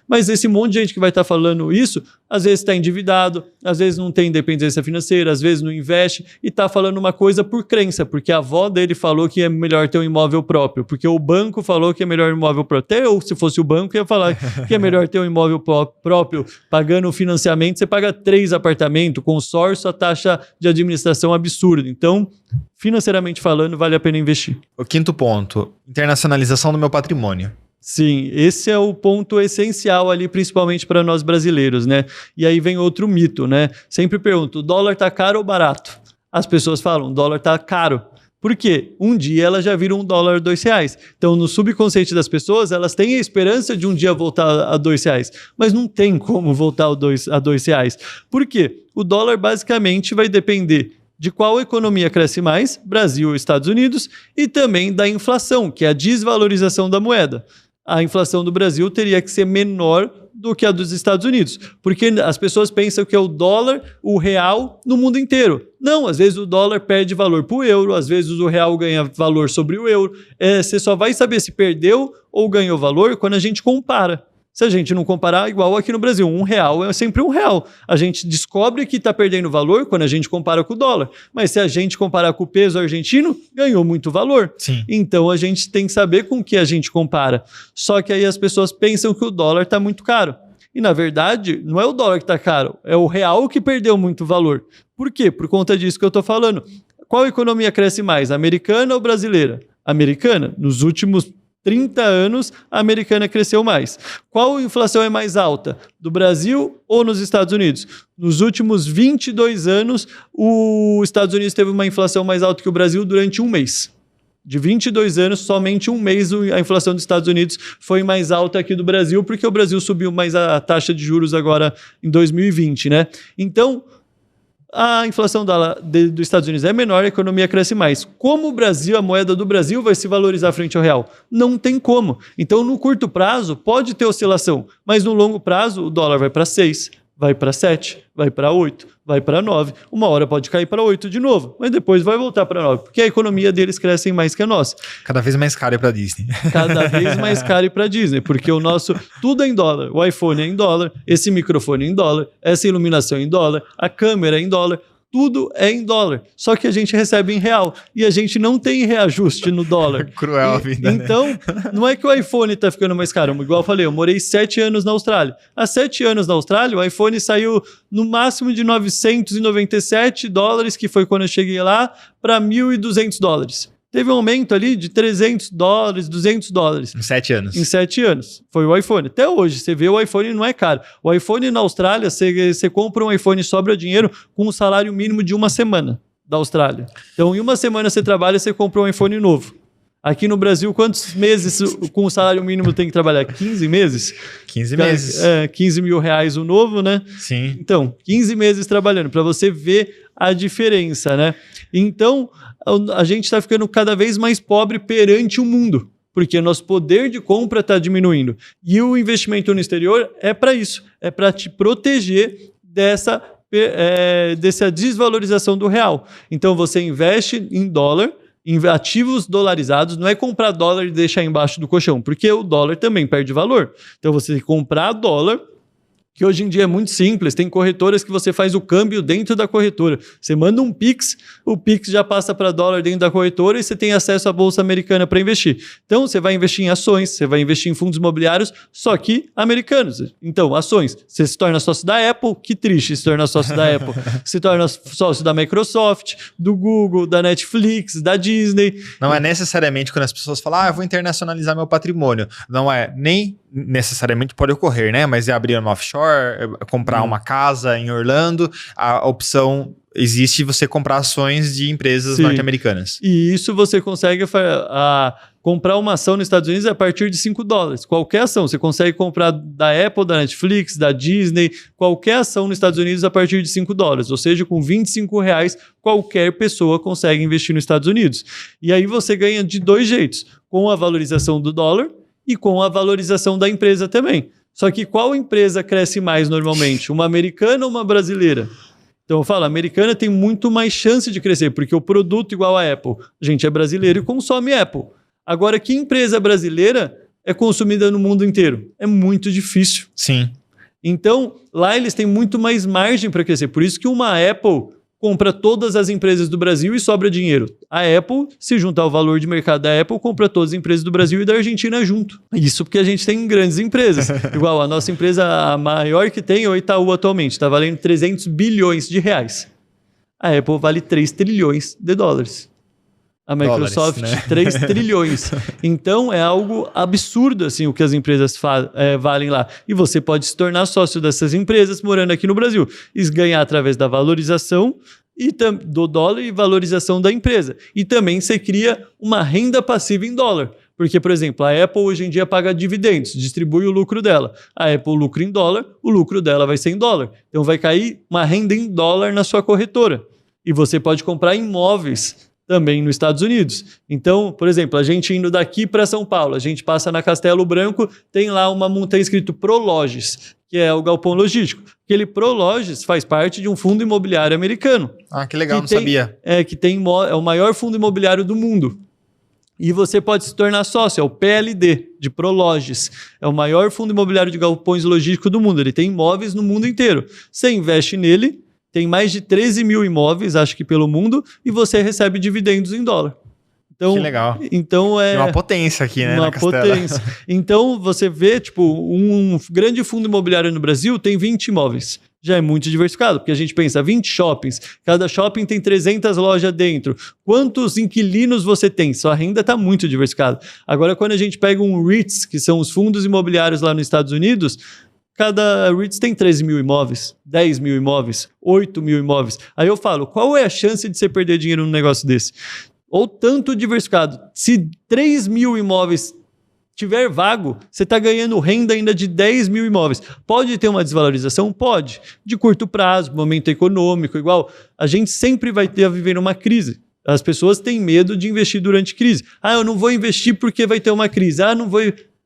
Mas esse monte de gente que vai estar falando isso, às vezes está endividado, às vezes não tem independência financeira, às vezes não investe e está falando uma coisa por crença, porque a avó dele falou que é melhor ter um imóvel próprio, porque o banco falou que é melhor um imóvel próprio. Até eu, se fosse o banco, ia falar que é melhor ter um imóvel próprio, pagando o financiamento, você paga 3 apartamentos, consórcio, a taxa de administração absurda. Então, financeiramente falando, vale a pena investir.
O quinto ponto, internacionalização do meu patrimônio.
Sim, esse é o ponto essencial ali, principalmente para nós brasileiros, né? E aí vem outro mito, né? Sempre pergunto, o dólar tá caro ou barato? As pessoas falam, o dólar tá caro. Por quê? Um dia elas já viram $1 R$2. Então, no subconsciente das pessoas, elas têm a esperança de um dia voltar a R$2. Mas não tem como voltar a R$2. Por quê? O dólar basicamente vai depender de qual economia cresce mais, Brasil ou Estados Unidos, e também da inflação, que é a desvalorização da moeda. A inflação do Brasil teria que ser menor do que a dos Estados Unidos, porque as pessoas pensam que é o dólar, o real, no mundo inteiro. Não, às vezes o dólar perde valor para o euro, às vezes o real ganha valor sobre o euro. Você só vai saber se perdeu ou ganhou valor quando a gente compara. Se a gente não comparar, igual aqui no Brasil, R$1 é sempre R$1. A gente descobre que está perdendo valor quando a gente compara com o dólar. Mas se a gente comparar com o peso argentino, ganhou muito valor.
Sim.
Então a gente tem que saber com o que a gente compara. Só que aí as pessoas pensam que o dólar está muito caro. E na verdade, não é o dólar que está caro, é o real que perdeu muito valor. Por quê? Por conta disso que eu estou falando. Qual economia cresce mais, americana ou brasileira? Americana. Nos últimos 30 anos, a americana cresceu mais. Qual inflação é mais alta? Do Brasil ou nos Estados Unidos? Nos últimos 22 anos, os Estados Unidos teve uma inflação mais alta que o Brasil durante um mês. De 22 anos, somente um mês a inflação dos Estados Unidos foi mais alta que do Brasil, porque o Brasil subiu mais a taxa de juros agora em 2020, né? Então, a inflação dos Estados Unidos é menor, a economia cresce mais. Como o Brasil, a moeda do Brasil vai se valorizar frente ao real? Não tem como. Então, no curto prazo, pode ter oscilação, mas no longo prazo, o dólar vai para 6, vai para 7, vai para 8, vai para 9. Uma hora pode cair para 8 de novo, mas depois vai voltar para 9, porque a economia deles cresce mais que a nossa.
Cada vez mais caro para Disney.
Cada vez mais caro para Disney, porque o nosso tudo é em dólar. O iPhone é em dólar, esse microfone é em dólar, essa iluminação é em dólar, a câmera é em dólar. Tudo é em dólar, só que a gente recebe em real e a gente não tem reajuste no dólar.
Cruel a vida,
então,
né?
não é que o iPhone está ficando mais caro, igual eu falei, eu morei 7 anos na Austrália. Há 7 anos na Austrália, o iPhone saiu no máximo de $997, que foi quando eu cheguei lá, para $1.200. Teve um aumento ali de $300, $200.
Em 7 anos.
Em 7 anos. Foi o iPhone. Até hoje, você vê o iPhone não é caro. O iPhone na Austrália, você compra um iPhone e sobra dinheiro com um salário mínimo de uma semana da Austrália. Então, em uma semana você trabalha, você compra um iPhone novo. Aqui no Brasil, quantos meses com o salário mínimo tem que trabalhar? 15 meses?
15 meses.
15 mil reais o novo, né?
Sim.
Então, 15 meses trabalhando, para você ver a diferença, né? Então, a gente está ficando cada vez mais pobre perante o mundo, porque nosso poder de compra está diminuindo. E o investimento no exterior é para isso, é para te proteger dessa desvalorização do real. Então, você investe em dólar, em ativos dolarizados, não é comprar dólar e deixar embaixo do colchão, porque o dólar também perde valor. Então, você tem que comprar dólar, que hoje em dia é muito simples, tem corretoras que você faz o câmbio dentro da corretora. Você manda um Pix, o Pix já passa para dólar dentro da corretora e você tem acesso à Bolsa Americana para investir. Então, você vai investir em ações, você vai investir em fundos imobiliários, só que americanos. Então, ações, você se torna sócio da Apple, que triste se tornar sócio da Apple. Se torna sócio da Microsoft, do Google, da Netflix, da Disney.
Não é necessariamente quando as pessoas falam, eu vou internacionalizar meu patrimônio. Não é nem necessariamente pode ocorrer, né? Mas é abrir uma offshore, comprar uma casa em Orlando, a opção existe você comprar ações de empresas norte-americanas.
E isso você consegue comprar uma ação nos Estados Unidos a partir de $5. Qualquer ação, você consegue comprar da Apple, da Netflix, da Disney, qualquer ação nos Estados Unidos a partir de $5. Ou seja, com R$25, qualquer pessoa consegue investir nos Estados Unidos. E aí você ganha de 2 jeitos, com a valorização do dólar e com a valorização da empresa também. Só que qual empresa cresce mais normalmente? Uma americana ou uma brasileira? Então eu falo, a americana tem muito mais chance de crescer, porque o produto igual a Apple, a gente é brasileiro e consome Apple. Agora, que empresa brasileira é consumida no mundo inteiro? É muito difícil.
Sim.
Então, lá eles têm muito mais margem para crescer. Por isso que uma Apple compra todas as empresas do Brasil e sobra dinheiro. A Apple, se juntar o valor de mercado da Apple, compra todas as empresas do Brasil e da Argentina junto. Isso porque a gente tem grandes empresas. Igual a nossa empresa, a maior que tem é o Itaú atualmente, está valendo 300 bilhões de reais. A Apple vale 3 trilhões de dólares. A Microsoft,
Dólares, né?
3 trilhões. Então, é algo absurdo, assim, o que as empresas valem lá. E você pode se tornar sócio dessas empresas morando aqui no Brasil. E ganhar através da valorização do dólar e valorização da empresa. E também você cria uma renda passiva em dólar. Porque, por exemplo, a Apple hoje em dia paga dividendos, distribui o lucro dela. A Apple lucra em dólar, o lucro dela vai ser em dólar. Então, vai cair uma renda em dólar na sua corretora. E você pode comprar imóveis também nos Estados Unidos. Então, por exemplo, a gente indo daqui para São Paulo, a gente passa na Castelo Branco, tem lá uma montanha escrito Prologis, que é o galpão logístico. Aquele Prologis faz parte de um fundo imobiliário americano.
Ah, que legal, não sabia.
É o maior fundo imobiliário do mundo. E você pode se tornar sócio, é o PLD, de Prologis. É o maior fundo imobiliário de galpões logísticos do mundo. Ele tem imóveis no mundo inteiro. Você investe nele, tem mais de 13 mil imóveis, acho que pelo mundo, e você recebe dividendos em dólar. Então,
que legal.
Então é
uma potência aqui, né?
Uma potência. Então você vê, tipo, um grande fundo imobiliário no Brasil tem 20 imóveis. Já é muito diversificado, porque a gente pensa 20 shoppings, cada shopping tem 300 lojas dentro. Quantos inquilinos você tem? Sua renda está muito diversificada. Agora, quando a gente pega um REITs, que são os fundos imobiliários lá nos Estados Unidos, cada REITs tem 13 mil imóveis, 10 mil imóveis, 8 mil imóveis. Aí eu falo, qual é a chance de você perder dinheiro num negócio desse? Ou tanto diversificado. Se 3 mil imóveis tiver vago, você está ganhando renda ainda de 10 mil imóveis. Pode ter uma desvalorização? Pode. De curto prazo, momento econômico, igual. A gente sempre vai ter a viver uma crise. As pessoas têm medo de investir durante crise. Ah, eu não vou investir porque vai ter uma crise. Ah, não vou...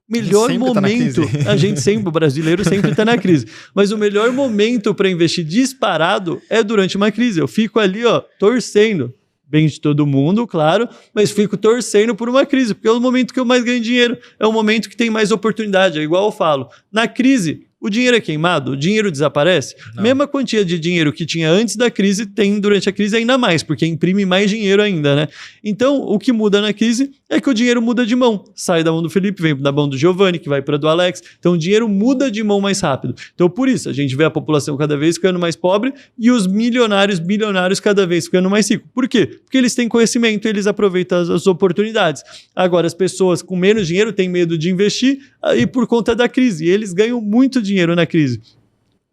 Melhor momento, a gente sempre, o brasileiro sempre está na crise, mas o melhor momento para investir disparado é durante uma crise. Eu fico ali, ó, torcendo, bem de todo mundo, claro, mas fico torcendo por uma crise, porque é o momento que eu mais ganho dinheiro, é o momento que tem mais oportunidade, é igual eu falo, na crise, o dinheiro é queimado, o dinheiro desaparece. Não. Mesma quantia de dinheiro que tinha antes da crise, tem durante a crise ainda mais, porque imprime mais dinheiro ainda, né? Então, o que muda na crise é que o dinheiro muda de mão. Sai da mão do Felipe, vem da mão do Giovanni, que vai para do Alex. Então, o dinheiro muda de mão mais rápido. Então, por isso, a gente vê a população cada vez ficando mais pobre e os milionários, bilionários cada vez ficando mais ricos. Por quê? Porque eles têm conhecimento, eles aproveitam as oportunidades. Agora, as pessoas com menos dinheiro têm medo de investir e por conta da crise. E eles ganham muito dinheiro na crise.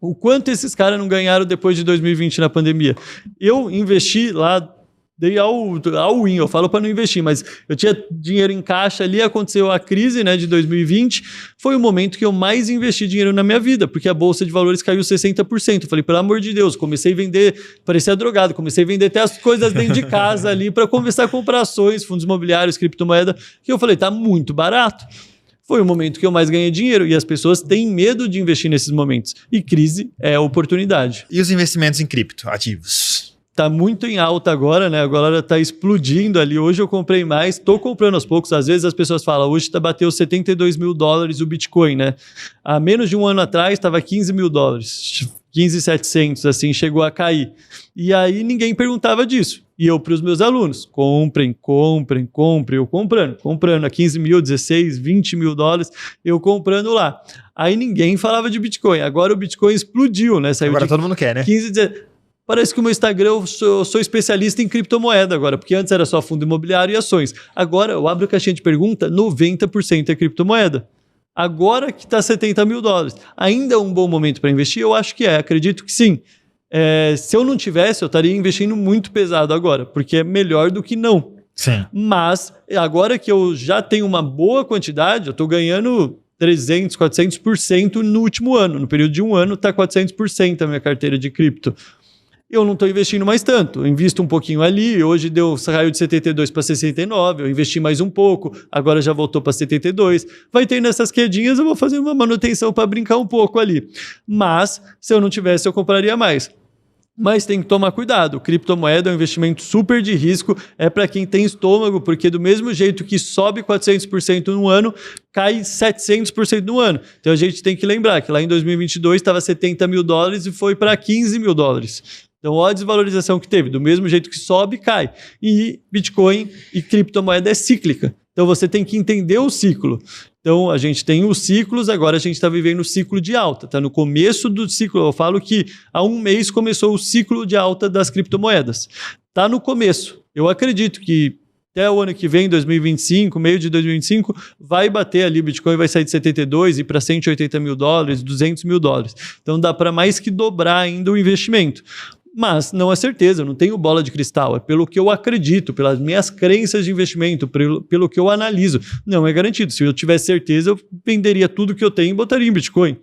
O quanto esses caras não ganharam depois de 2020 na pandemia? Eu investi lá, dei all in, eu falo para não investir, mas eu tinha dinheiro em caixa ali, aconteceu a crise, né, de 2020, foi o momento que eu mais investi dinheiro na minha vida, porque a bolsa de valores caiu 60%. Eu falei, pelo amor de Deus, comecei a vender, parecia drogado, comecei a vender até as coisas dentro de casa ali para começar a comprar ações, fundos imobiliários, criptomoeda, que eu falei, tá muito barato. Foi o momento que eu mais ganhei dinheiro e as pessoas têm medo de investir nesses momentos. E crise é oportunidade.
E os investimentos em cripto, ativos?
Tá muito em alta agora, né? Agora tá explodindo ali. Hoje eu comprei mais, tô comprando aos poucos. Às vezes as pessoas falam, hoje bateu 72 mil dólares o Bitcoin, né? Há menos de um ano atrás estava 15 mil dólares. 15.700, assim, chegou a cair. E aí ninguém perguntava disso. E eu para os meus alunos, comprem, eu comprando a 15 mil, 16, 20 mil dólares, eu comprando lá. Aí ninguém falava de Bitcoin. Agora o Bitcoin explodiu, né? Saiu
agora todo mundo quer, né?
15, 16... Parece que o meu Instagram, eu sou especialista em criptomoeda agora, porque antes era só fundo imobiliário e ações. Agora eu abro a caixinha de pergunta, 90% é criptomoeda. Agora que está 70 mil dólares. Ainda é um bom momento para investir? Eu acho que acredito que sim. Se eu não tivesse, eu estaria investindo muito pesado agora, porque é melhor do que não.
Sim.
Mas agora que eu já tenho uma boa quantidade, eu estou ganhando 300%, 400% no último ano. No período de um ano está 400% a minha carteira de cripto. Eu não estou investindo mais tanto, eu invisto um pouquinho ali, hoje saiu de 72 para 69, eu investi mais um pouco, agora já voltou para 72, vai ter nessas quedinhas, eu vou fazer uma manutenção para brincar um pouco ali, mas se eu não tivesse eu compraria mais. Mas tem que tomar cuidado, criptomoeda é um investimento super de risco, é para quem tem estômago, porque do mesmo jeito que sobe 400% no ano, cai 700% no ano. Então a gente tem que lembrar que lá em 2022 estava 70 mil dólares e foi para 15 mil dólares. Então, olha a desvalorização que teve. Do mesmo jeito que sobe, cai. E Bitcoin e criptomoeda é cíclica. Então, você tem que entender o ciclo. Então, a gente tem os ciclos, agora a gente está vivendo o ciclo de alta. Está no começo do ciclo. Eu falo que há um mês começou o ciclo de alta das criptomoedas. Está no começo. Eu acredito que até o ano que vem, 2025, meio de 2025, vai bater ali, o Bitcoin vai sair de 72 e para 180 mil dólares, 200 mil dólares. Então dá para mais que dobrar ainda o investimento. Mas não é certeza, eu não tenho bola de cristal, é pelo que eu acredito, pelas minhas crenças de investimento, pelo que eu analiso. Não é garantido. Se eu tivesse certeza, eu venderia tudo que eu tenho e botaria em Bitcoin.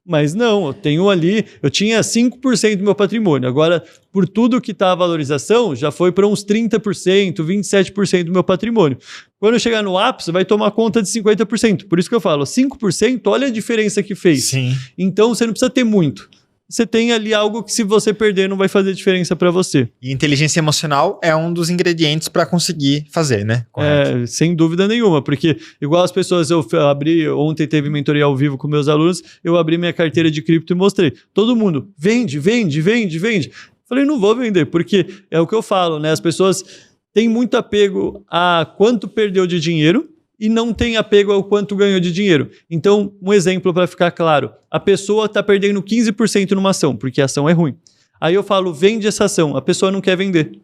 Mas não, eu tinha 5% do meu patrimônio. Agora, por tudo que está a valorização, já foi para uns 30%, 27% do meu patrimônio. Quando eu chegar no ápice, vai tomar conta de 50%. Por isso que eu falo, 5%, olha a diferença que fez.
Sim.
Então, você não precisa ter muito. Você tem ali algo que, se você perder, não vai fazer diferença para você.
E inteligência emocional é um dos ingredientes para conseguir fazer, né? Correto.
Sem dúvida nenhuma, porque igual as pessoas, eu abri, ontem teve mentoria ao vivo com meus alunos, eu abri minha carteira de cripto e mostrei. Todo mundo, vende. Falei, não vou vender, porque é o que eu falo, né? As pessoas têm muito apego a quanto perdeu de dinheiro, e não tem apego ao quanto ganhou de dinheiro. Então, um exemplo para ficar claro. A pessoa está perdendo 15% numa ação, porque a ação é ruim. Aí eu falo, vende essa ação. A pessoa não quer vender.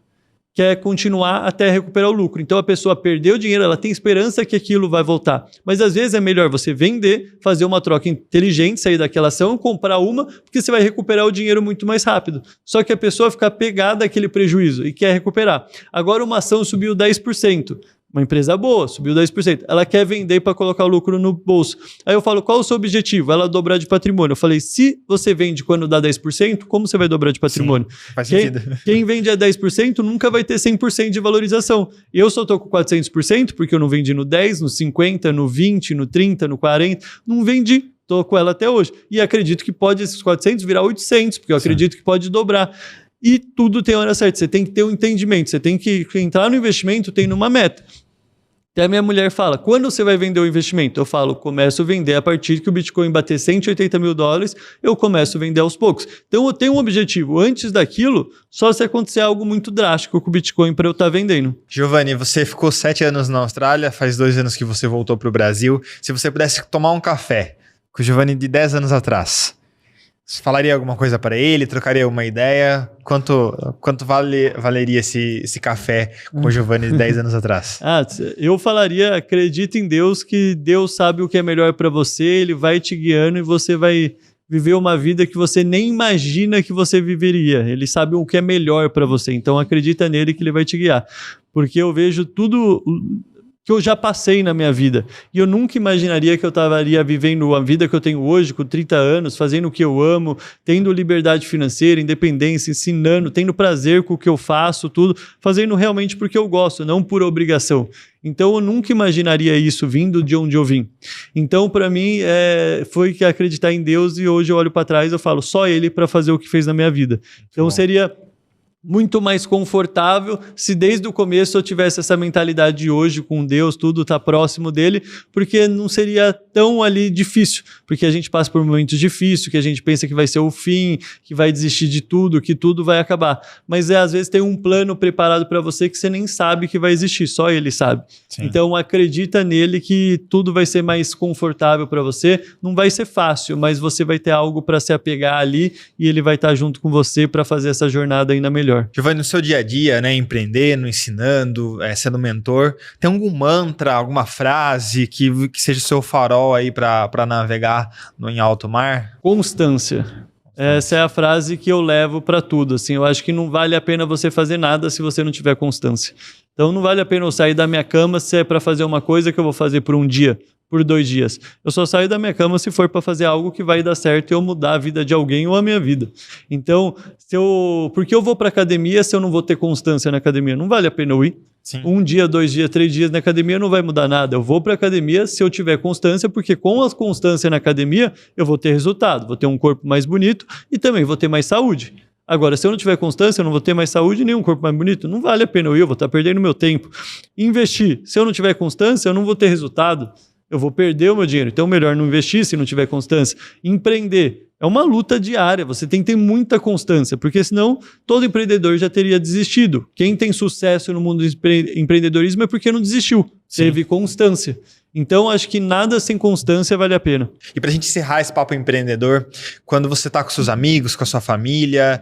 Quer continuar até recuperar o lucro. Então, a pessoa perdeu dinheiro, ela tem esperança que aquilo vai voltar. Mas, às vezes, é melhor você vender, fazer uma troca inteligente, sair daquela ação, comprar uma, porque você vai recuperar o dinheiro muito mais rápido. Só que a pessoa fica pegada àquele prejuízo e quer recuperar. Agora, uma ação subiu 10%. Uma empresa boa, subiu 10%. Ela quer vender para colocar o lucro no bolso. Aí eu falo, qual o seu objetivo? Ela dobrar de patrimônio. Eu falei, se você vende quando dá 10%, como você vai dobrar de patrimônio?
Sim, faz sentido.
Quem vende a 10% nunca vai ter 100% de valorização. Eu só estou com 400% porque eu não vendi no 10%, no 50%, no 20%, no 30%, no 40%. Não vendi. Estou com ela até hoje. E acredito que pode esses 400 virar 800, porque eu acredito que pode dobrar. E tudo tem hora certa. Você tem que ter um entendimento. Você tem que entrar no investimento tendo uma meta. Até a minha mulher fala, quando você vai vender o investimento? Eu falo, começo a vender a partir que o Bitcoin bater 180 mil dólares, eu começo a vender aos poucos. Então eu tenho um objetivo. Antes daquilo, só se acontecer algo muito drástico com o Bitcoin para eu estar vendendo.
Giovanni, você ficou 7 anos na Austrália, faz 2 anos que você voltou para o Brasil. Se você pudesse tomar um café com o Giovanni de 10 anos atrás, você falaria alguma coisa para ele? Trocaria uma ideia? Quanto valeria esse café com o Giovanni de 10 anos atrás?
Eu falaria, acredita em Deus, que Deus sabe o que é melhor para você, Ele vai te guiando e você vai viver uma vida que você nem imagina que você viveria. Ele sabe o que é melhor para você, então acredita nele que Ele vai te guiar. Porque eu vejo tudo que eu já passei na minha vida. E eu nunca imaginaria que eu estaria vivendo a vida que eu tenho hoje, com 30 anos, fazendo o que eu amo, tendo liberdade financeira, independência, ensinando, tendo prazer com o que eu faço, tudo, fazendo realmente porque eu gosto, não por obrigação. Então, eu nunca imaginaria isso vindo de onde eu vim. Então, para mim, foi que acreditar em Deus, e hoje eu olho para trás e eu falo, só Ele para fazer o que fez na minha vida. Então, seria muito mais confortável se desde o começo eu tivesse essa mentalidade de hoje com Deus, tudo tá próximo dele, porque não seria tão ali difícil, porque a gente passa por momentos difíceis, que a gente pensa que vai ser o fim, que vai desistir de tudo, que tudo vai acabar, mas às vezes tem um plano preparado para você que você nem sabe que vai existir, só ele sabe. Sim. Então acredita nele que tudo vai ser mais confortável para você, não vai ser fácil, mas você vai ter algo para se apegar ali e ele vai estar junto com você para fazer essa jornada ainda melhor.
Giovanni, no seu dia a dia, né, empreendendo, ensinando, sendo mentor, tem algum mantra, alguma frase que seja o seu farol aí para navegar em alto mar?
Constância. Essa é a frase que eu levo para tudo. Assim, eu acho que não vale a pena você fazer nada se você não tiver constância. Então não vale a pena eu sair da minha cama se é para fazer uma coisa que eu vou fazer por um dia, por 2 dias. Eu só saio da minha cama se for para fazer algo que vai dar certo e eu mudar a vida de alguém ou a minha vida. Então, por que eu vou para academia se eu não vou ter constância na academia? Não vale a pena eu ir. Sim. 1 dia, 2 dias, 3 dias na academia não vai mudar nada. Eu vou para academia se eu tiver constância, porque com a constância na academia eu vou ter resultado, vou ter um corpo mais bonito e também vou ter mais saúde. Agora, se eu não tiver constância, eu não vou ter mais saúde nem um corpo mais bonito. Não vale a pena eu vou estar perdendo meu tempo. Investir. Se eu não tiver constância, eu não vou ter resultado. Eu vou perder o meu dinheiro. Então, melhor não investir se não tiver constância. Empreender. É uma luta diária. Você tem que ter muita constância, porque senão todo empreendedor já teria desistido. Quem tem sucesso no mundo do empreendedorismo é porque não desistiu. teve constância. Então, acho que nada sem constância vale a pena.
E pra gente encerrar esse papo empreendedor, quando você tá com seus amigos, com a sua família,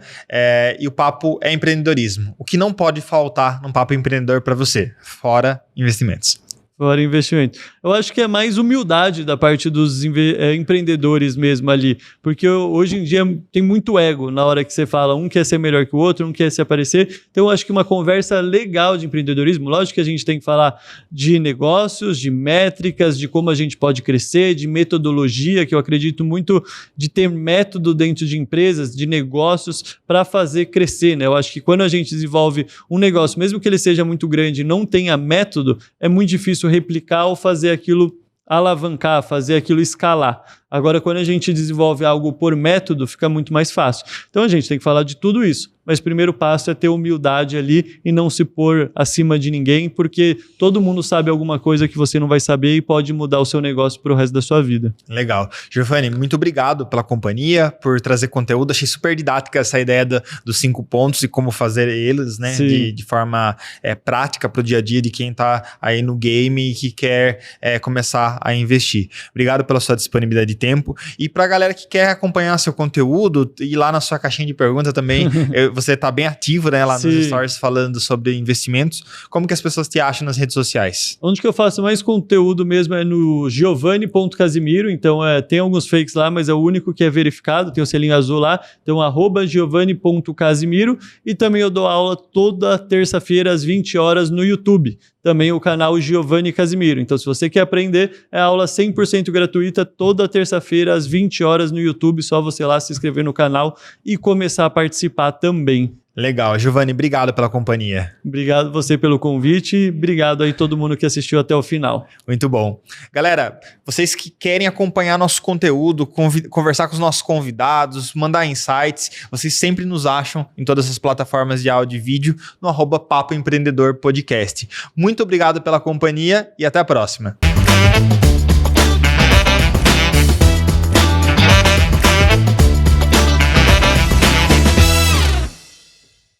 e o papo é empreendedorismo, o que não pode faltar num papo empreendedor para você, fora investimentos?
Fora investimento. Eu acho que é mais humildade da parte dos empreendedores mesmo ali, porque hoje em dia tem muito ego na hora que você fala, um quer ser melhor que o outro, um quer se aparecer. Então eu acho que uma conversa legal de empreendedorismo, lógico que a gente tem que falar de negócios, de métricas, de como a gente pode crescer, de metodologia, que eu acredito muito de ter método dentro de empresas, de negócios para fazer crescer, né? Eu acho que quando a gente desenvolve um negócio, mesmo que ele seja muito grande e não tenha método, é muito difícil replicar ou fazer aquilo alavancar, fazer aquilo escalar. Agora, quando a gente desenvolve algo por método, fica muito mais fácil. Então, a gente tem que falar de tudo isso. Mas o primeiro passo é ter humildade ali e não se pôr acima de ninguém, porque todo mundo sabe alguma coisa que você não vai saber e pode mudar o seu negócio para o resto da sua vida.
Legal. Giovanni, muito obrigado pela companhia, por trazer conteúdo. Achei super didática essa ideia dos 5 pontos e como fazer eles, né? De forma prática para o dia a dia de quem está aí no game e que quer começar a investir. Obrigado pela sua disponibilidade de tempo. E para a galera que quer acompanhar seu conteúdo, ir lá na sua caixinha de perguntas também, você está bem ativo, né, lá nos stories falando sobre investimentos. Como que as pessoas te acham nas redes sociais?
Onde que eu faço mais conteúdo mesmo é no giovanni.casimiro, então tem alguns fakes lá, mas é o único que é verificado, tem o selinho azul lá, então @giovanni.casimiro, e também eu dou aula toda terça-feira às 20 horas no YouTube. Também o canal Giovanni Casimiro. Então, se você quer aprender, é aula 100% gratuita toda terça-feira às 20 horas no YouTube. Só você lá se inscrever no canal e começar a participar também.
Legal. Giovanni, obrigado pela companhia.
Obrigado você pelo convite. Obrigado aí todo mundo que assistiu até o final.
Muito bom. Galera, vocês que querem acompanhar nosso conteúdo, conversar com os nossos convidados, mandar insights, vocês sempre nos acham em todas as plataformas de áudio e vídeo no @Papo Empreendedor Podcast. Muito obrigado pela companhia e até a próxima.